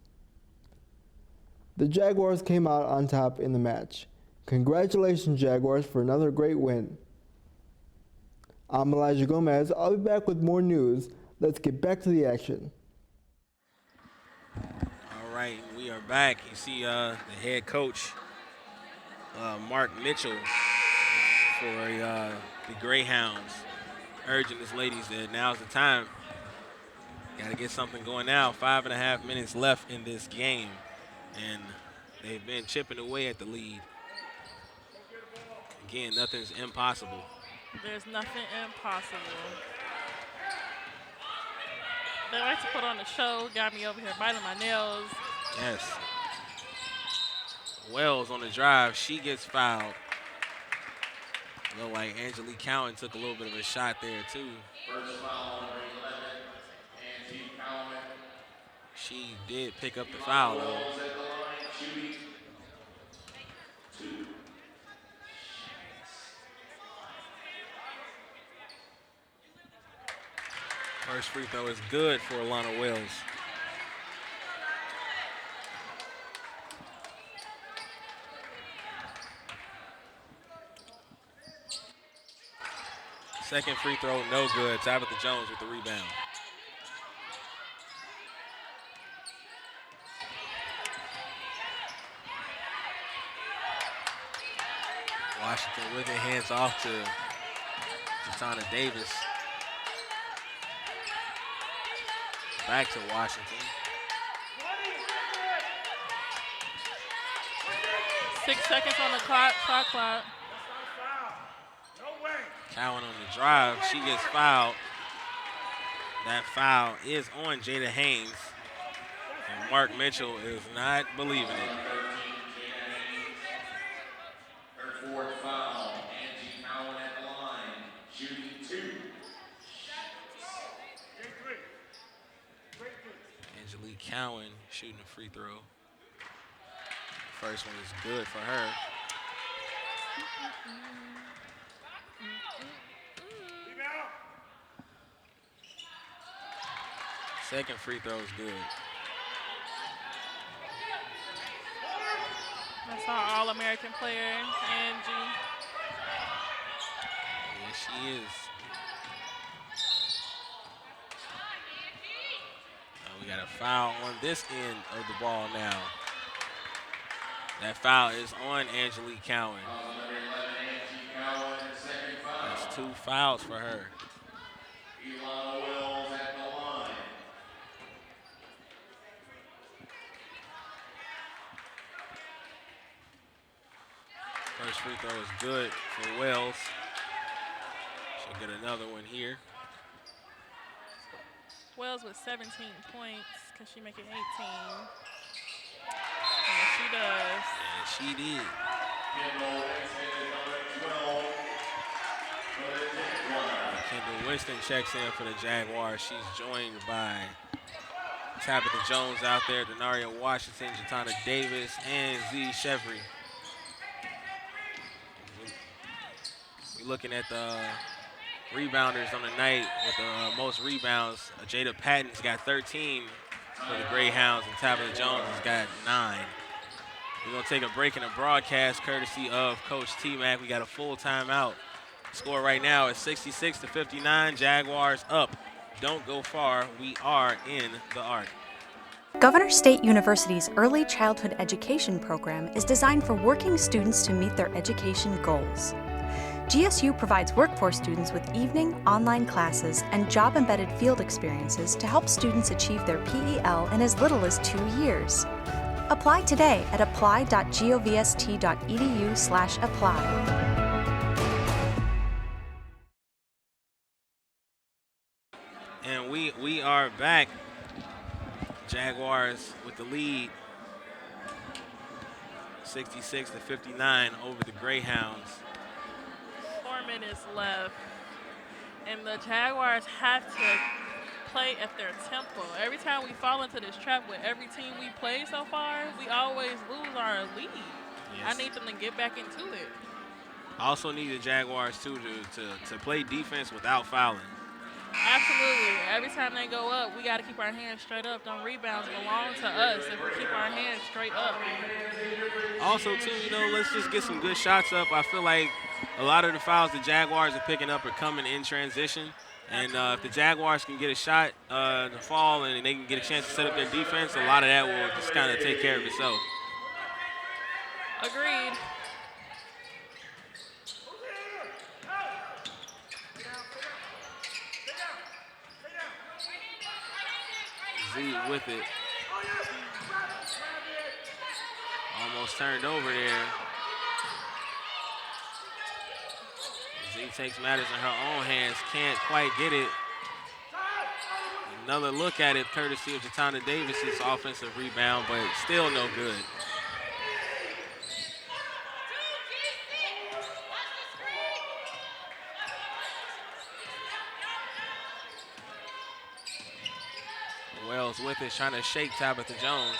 The Jaguars came out on top in the match. Congratulations, Jaguars, for another great win. I'm Elijah Gomez. I'll be back with more news. Let's get back to the action. All right, we are back. You see the head coach, Mark Mitchell, for the Greyhounds, urging his ladies that now's the time. Got to get something going now. 5.5 minutes left in this game, and they've been chipping away at the lead. Again, nothing's impossible. There's nothing impossible. They like to put on the show. Got me over here biting my nails. Yes. Wells on the drive. She gets fouled. Look like Angelique Cowan took a little bit of a shot there, too. First foul, number 11, Angelique Cowan. She did pick up the foul, though. First free throw is good for Alana Wells. Second free throw, no good. Tabitha Jones with the rebound. Washington with it, hands off to Jatana Davis. Back to Washington. 6 seconds on the clock, shot clock. Cowan on the drive, she gets fouled. That foul is on Jada Haynes. And Mark Mitchell is not believing it. Her fourth foul, Angie Cowan at the line, shooting 2. Angelique Cowan shooting a free throw. First one is good for her. Second free throw is good. That's our All-American player, Angie. Yes, she is. We got a foul on this end of the ball now. That foul is on Angelique Cowan. That's 2 fouls for her. First free throw is good for Wells. She'll get another one here. Wells with 17 points. Can she make it 18? And she does. And she did. Kendall Winston checks in for the Jaguars. She's joined by Tabitha Jones out there, Denaria Washington, Jatana Davis, and Z Chevry. We're looking at the rebounders on the night with the most rebounds. Jada Patton's got 13 for the Greyhounds, and Tabitha Jones has got 9. We're going to take a break in the broadcast courtesy of Coach T-Mac. We got a full timeout. Score right now is 66-59. Jaguars up. Don't go far. We are in the Arc. Governor State University's Early Childhood Education program is designed for working students to meet their education goals. GSU provides workforce students with evening, online classes, and job-embedded field experiences to help students achieve their PEL in as little as 2 years. Apply today at apply.govst.edu/apply. And we are back. Jaguars with the lead, 66-59 over the Greyhounds. 4 minutes left, and the Jaguars have to play at their tempo. Every time we fall into this trap with every team we play so far, we always lose our lead. Yes. I need them to get back into it. I also need the Jaguars, too, to play defense without fouling. Absolutely. Every time they go up, we got to keep our hands straight up. Them rebounds belong to us if we keep our hands straight up. Also, too, let's just get some good shots up. I feel like a lot of the fouls the Jaguars are picking up are coming in transition. And if the Jaguars can get a shot to fall and they can get a chance to set up their defense, a lot of that will just kind of take care of itself. Agreed. Z with it. Almost turned over there. Z takes matters in her own hands. Can't quite get it. Another look at it courtesy of Jatana Davis's offensive rebound, but still no good. Wells with it, trying to shake Tabitha Jones.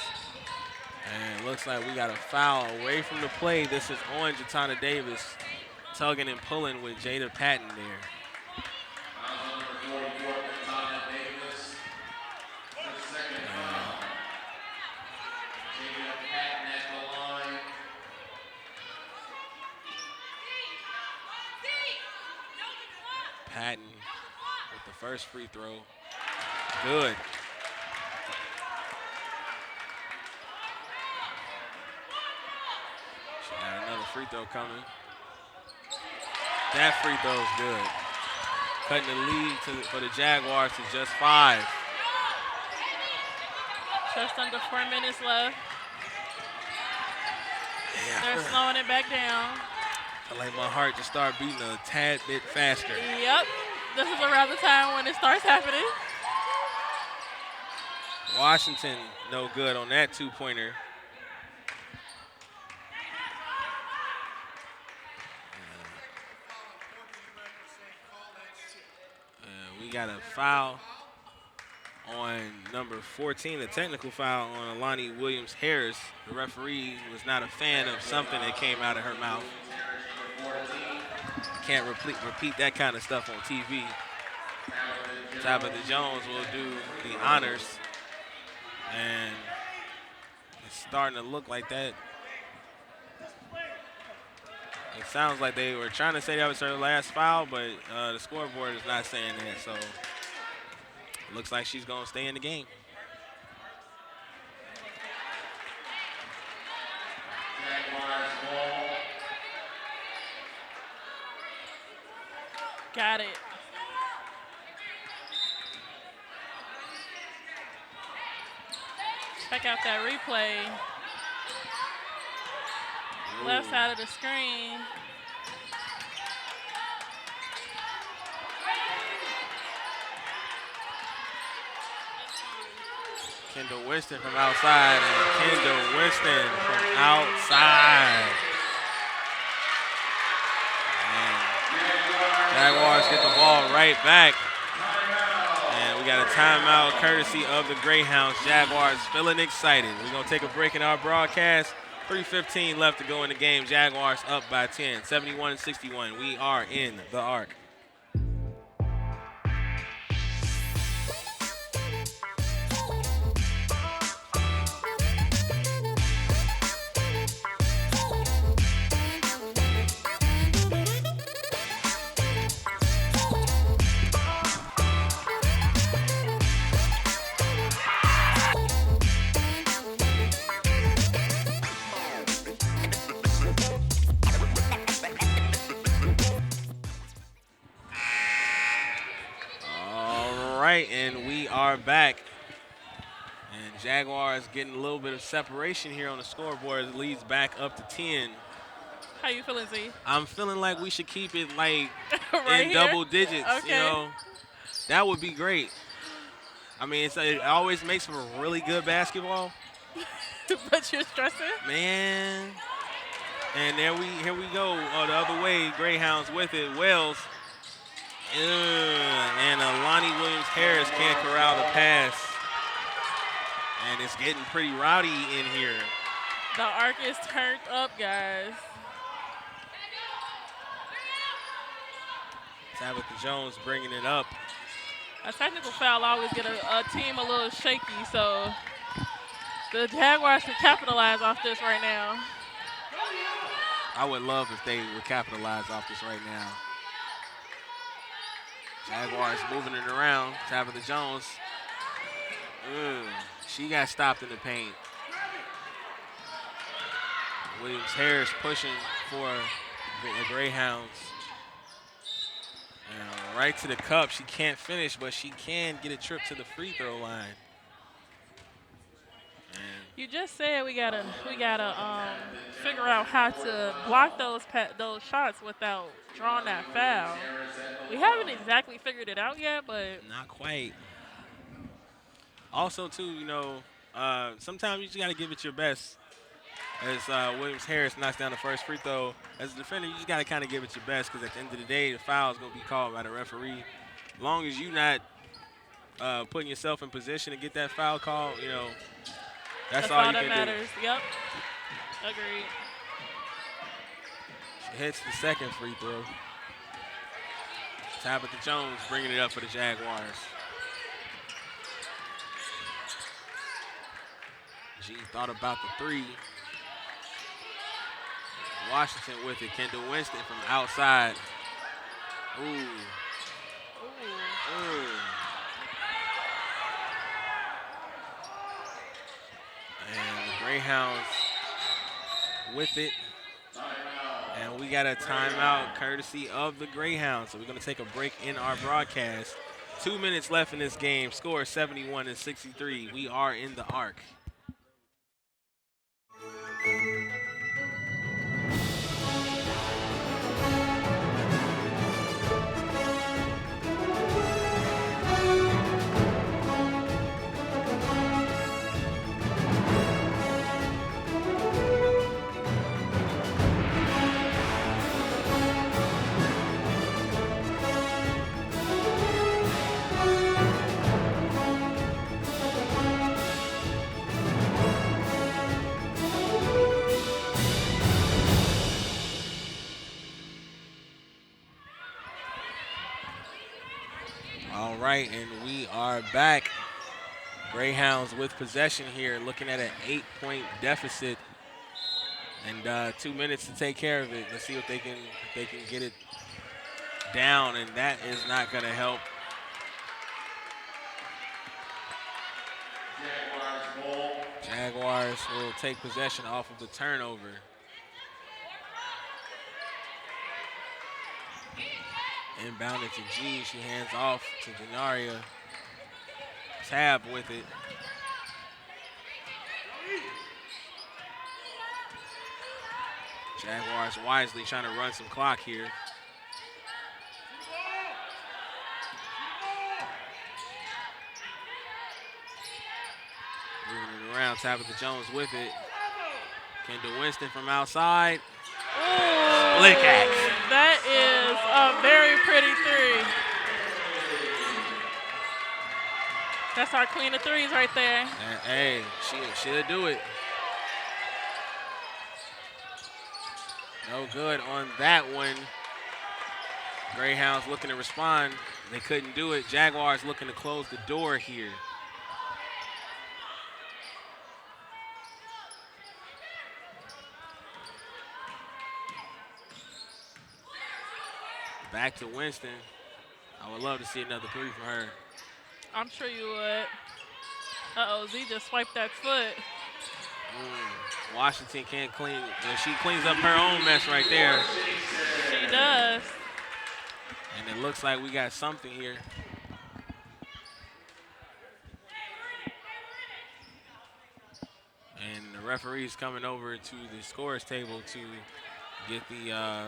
And it looks like we got a foul away from the play. This is on Jatana Davis, tugging and pulling with Jada Patton there. Patton with the first free throw. Good. She got another free throw coming. That free throw is good. Cutting the lead for the Jaguars to just 5. Just under 4 minutes left. Yeah, They're slowing it back down. I like my heart to start beating a tad bit faster. Yep. This is around the time when it starts happening. Washington no good on that two-pointer. We got a foul on number 14, a technical foul on Alani Williams-Harris. The referee was not a fan of something that came out of her mouth. Can't repeat that kind of stuff on TV. Tabitha Jones will do the honors. And it's starting to look like that. It sounds like they were trying to say that was her last foul, but the scoreboard is not saying that. So it looks like she's going to stay in the game. Got it. Check out that replay. Ooh. Left side of the screen. Kendall Winston from outside, and Kendall Winston from outside. And Jaguars get the ball right back. And we got a timeout courtesy of the Greyhounds. Jaguars feeling excited. We're going to take a break in our broadcast. 3:15 left to go in the game. Jaguars up by 10, 71-61. We are in the Arc. right, and we are back. And Jaguars getting a little bit of separation here on the scoreboard. It leads back up to 10. How you feeling, Z? I'm feeling like we should keep it like Right in here? double digits. Okay. You know, that would be great. I mean, it always makes for really good basketball. But you're stressing? Man. And here we go. Oh, the other way. Greyhounds with it. Wells. And Lonnie Williams-Harris can't corral the pass. And it's getting pretty rowdy in here. The arc is turned up, guys. Tabitha Jones bringing it up. A technical foul always get a team a little shaky, so the Jaguars should capitalize off this right now. I would love if they would capitalize off this right now. Jaguars moving it around. Tabitha Jones. She got stopped in the paint. Williams-Harris pushing for the Greyhounds. And right to the cup. She can't finish, but she can get a trip to the free throw line. You just said we gotta figure out how to block those shots without drawing that foul. We haven't exactly figured it out yet, but not quite. Also, too, you know, sometimes you just gotta give it your best. As Williams-Harris knocks down the first free throw, as a defender, you just gotta kind of give it your best because at the end of the day, the foul is gonna be called by the referee. As long as you're not putting yourself in position to get that foul call, you know. That's all you that can matters. do. Yep. Agreed. She hits the second free throw. Tabitha Jones bringing it up for the Jaguars. She thought about the three. Washington with it. Kendall Winston from outside. Ooh. And the Greyhounds with it. And we got a timeout courtesy of the Greyhounds. So we're going to take a break in our broadcast. 2 minutes left in this game. Score 71-63. We are in the arc. All right, and we are back. Greyhounds with possession here, looking at an 8-point deficit, and 2 minutes to take care of it. Let's see if they can get it down, and that is not going to help. Jaguars will take possession off of the turnover. Inbounded to G. She hands off to Denaria. Tab with it. Jaguars wisely trying to run some clock here. Moving it around. Tabitha Jones with it. Kendall Winston from outside. Split catch. That is a very pretty three. That's our queen of threes right there. And, hey, she'll do it. No good on that one. Greyhounds looking to respond. They couldn't do it. Jaguars looking to close the door here. Back to Winston. I would love to see another three from her. I'm sure you would. Uh-oh, Z just swiped that foot. Washington can't clean. She cleans up her own mess right there. She does. And it looks like we got something here. referee's coming over to the scorer's table to get the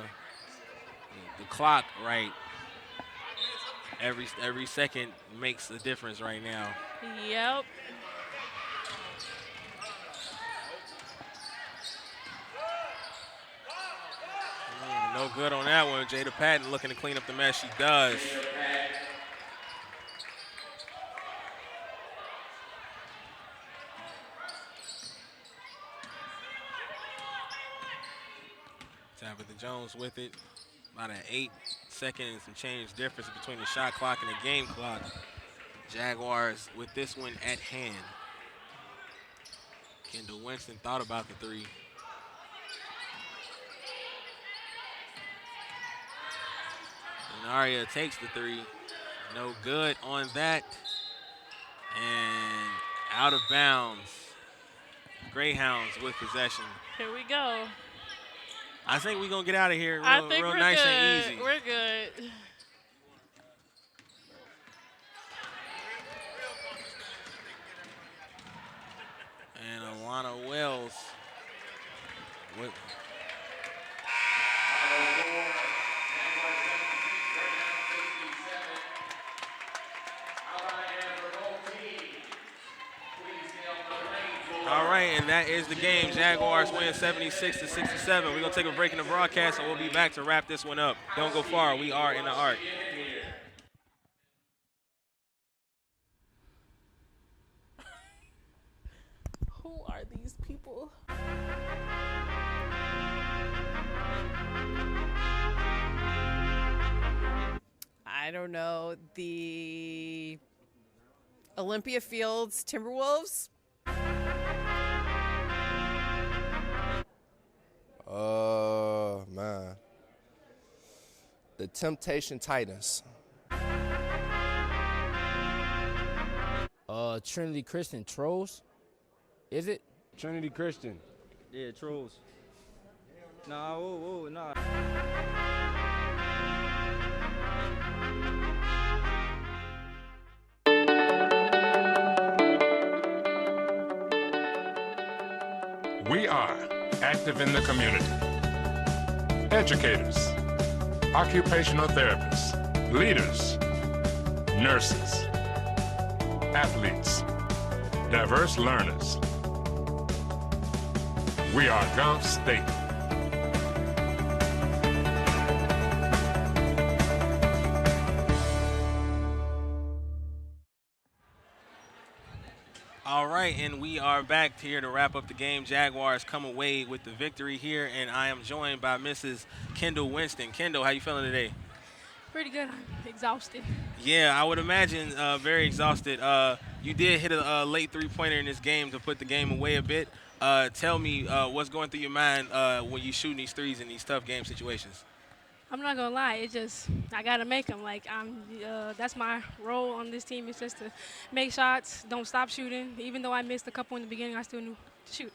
clock right. Every second makes a difference right now. Yep. No good on that one. Jada Patton looking to clean up the mess. She does. Tabitha Jones with it. About an 8-second and some change difference between the shot clock and the game clock. Jaguars with this one at hand. Kendall Winston thought about the three. Denaria takes the three. No good on that. And out of bounds. Greyhounds with possession. Here we go. I think we're going to get out of here I real, think real we're nice good. and easy. We're good. And Alana Wells. All right, and that is the game. Jaguars win 76-67. We're going to take a break in the broadcast, and we'll be back to wrap this one up. Don't go far. We are in the ARC. Who are these people? I don't know. The Olympia Fields Timberwolves? Man. The Temptation Titans. Trinity Christian Trolls? Is it? Trinity Christian. Yeah, Trolls. Nah, whoa, nah. We are active in the community. Educators, occupational therapists, leaders, nurses, athletes, diverse learners. We are Gump State. All right, and we are back here to wrap up the game. Jaguars come away with the victory here, and I am joined by Mrs. Kendall Winston. Kendall, how you feeling today? Pretty good. I'm exhausted. Yeah, I would imagine very exhausted. You did hit a late three-pointer in this game to put the game away a bit. Tell me what's going through your mind when you're shooting these threes in these tough game situations. I'm not gonna lie. It's just I gotta make them. Like that's my role on this team. Is just to make shots, don't stop shooting. Even though I missed a couple in the beginning, I still knew to shoot.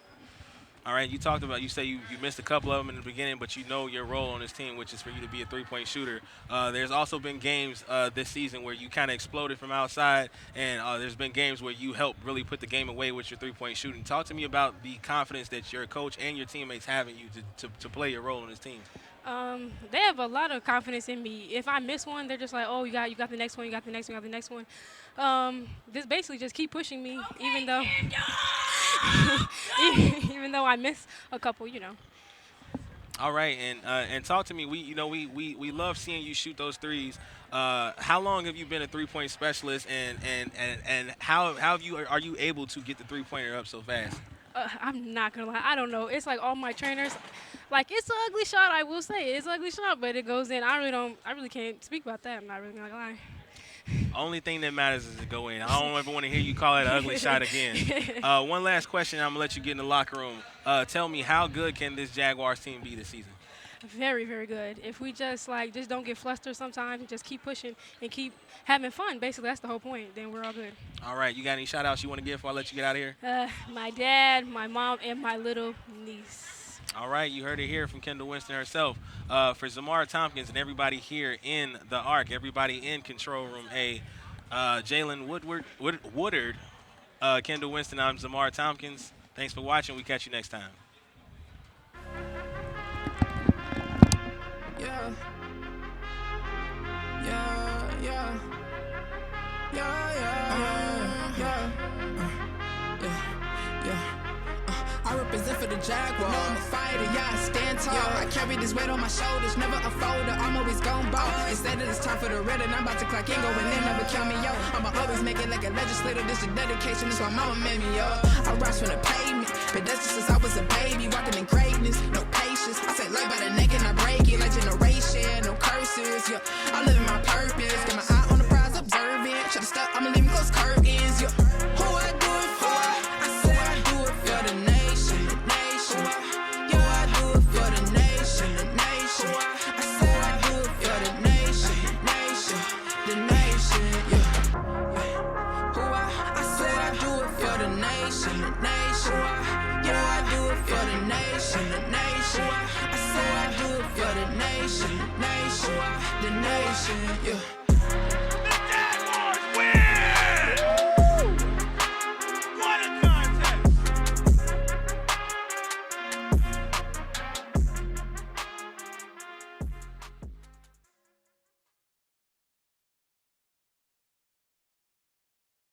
All right, you talked about, you say you missed a couple of them in the beginning, but you know your role on this team, which is for you to be a three-point shooter. There's also been games this season where you kind of exploded from outside, and there's been games where you helped really put the game away with your three-point shooting. Talk to me about the confidence that your coach and your teammates have in you to play your role on this team. They have a lot of confidence in me. If I miss one, they're just like, oh, you got the next one, you got the next one, you got the next one. This basically just keep pushing me, even though even though I miss a couple, you know. All right, and talk to me. We love seeing you shoot those threes. How long have you been a three-point specialist, and how are you able to get the three-pointer up so fast? I'm not gonna lie. I don't know. It's like all my trainers, like it's an ugly shot. I will say it's an ugly shot, but it goes in. I really can't speak about that. I'm not really gonna lie. Only thing that matters is to go in. I don't ever want to hear you call it an ugly shot again. One last question. I'm gonna let you get in the locker room. Tell me, how good can this Jaguars team be this season? Very, very good. If we just don't get flustered sometimes and just keep pushing and keep having fun, basically that's the whole point, then we're all good. All right, you got any shout outs you want to give before I let you get out of here? My dad, my mom, and my little niece. All right, you heard it here from Kendall Winston herself. For Zamara Tompkins and everybody here in the ARC, everybody in Control Room A, Jalen Woodard, Kendall Winston, I'm Zamara Tompkins. Thanks for watching. We catch you next time. Yeah. Yeah, yeah. Yeah, yeah, yeah. I represent for the Jaguars. I'm a fighter, yeah, I stand tall. I carry this weight on my shoulders, never a folder. I'm always gon' ball. Instead of it's time for the red, and I'm about to clock in, go and then never count me out. I'ma always make it like a legislator. This is dedication, this why mama made me up. I rise from the pavement, but that's just since I was a baby, walking in greatness, no patience. I say life by the neck and I break it like generation, no curses. Yeah, I live in my purpose, got my eye on the prize, observant. Should've stuck, I'ma leave me close curtains. Yeah, who I do it for? I say I do it for the nation, the nation. Yeah, I do it for the nation, the nation. I say I do it for the nation, nation, the nation. Yeah, who I say I do it for the nation, the nation. Yeah, I do it for the nation, the nation. I say I do it for the nation, the nation, the nation. Yeah.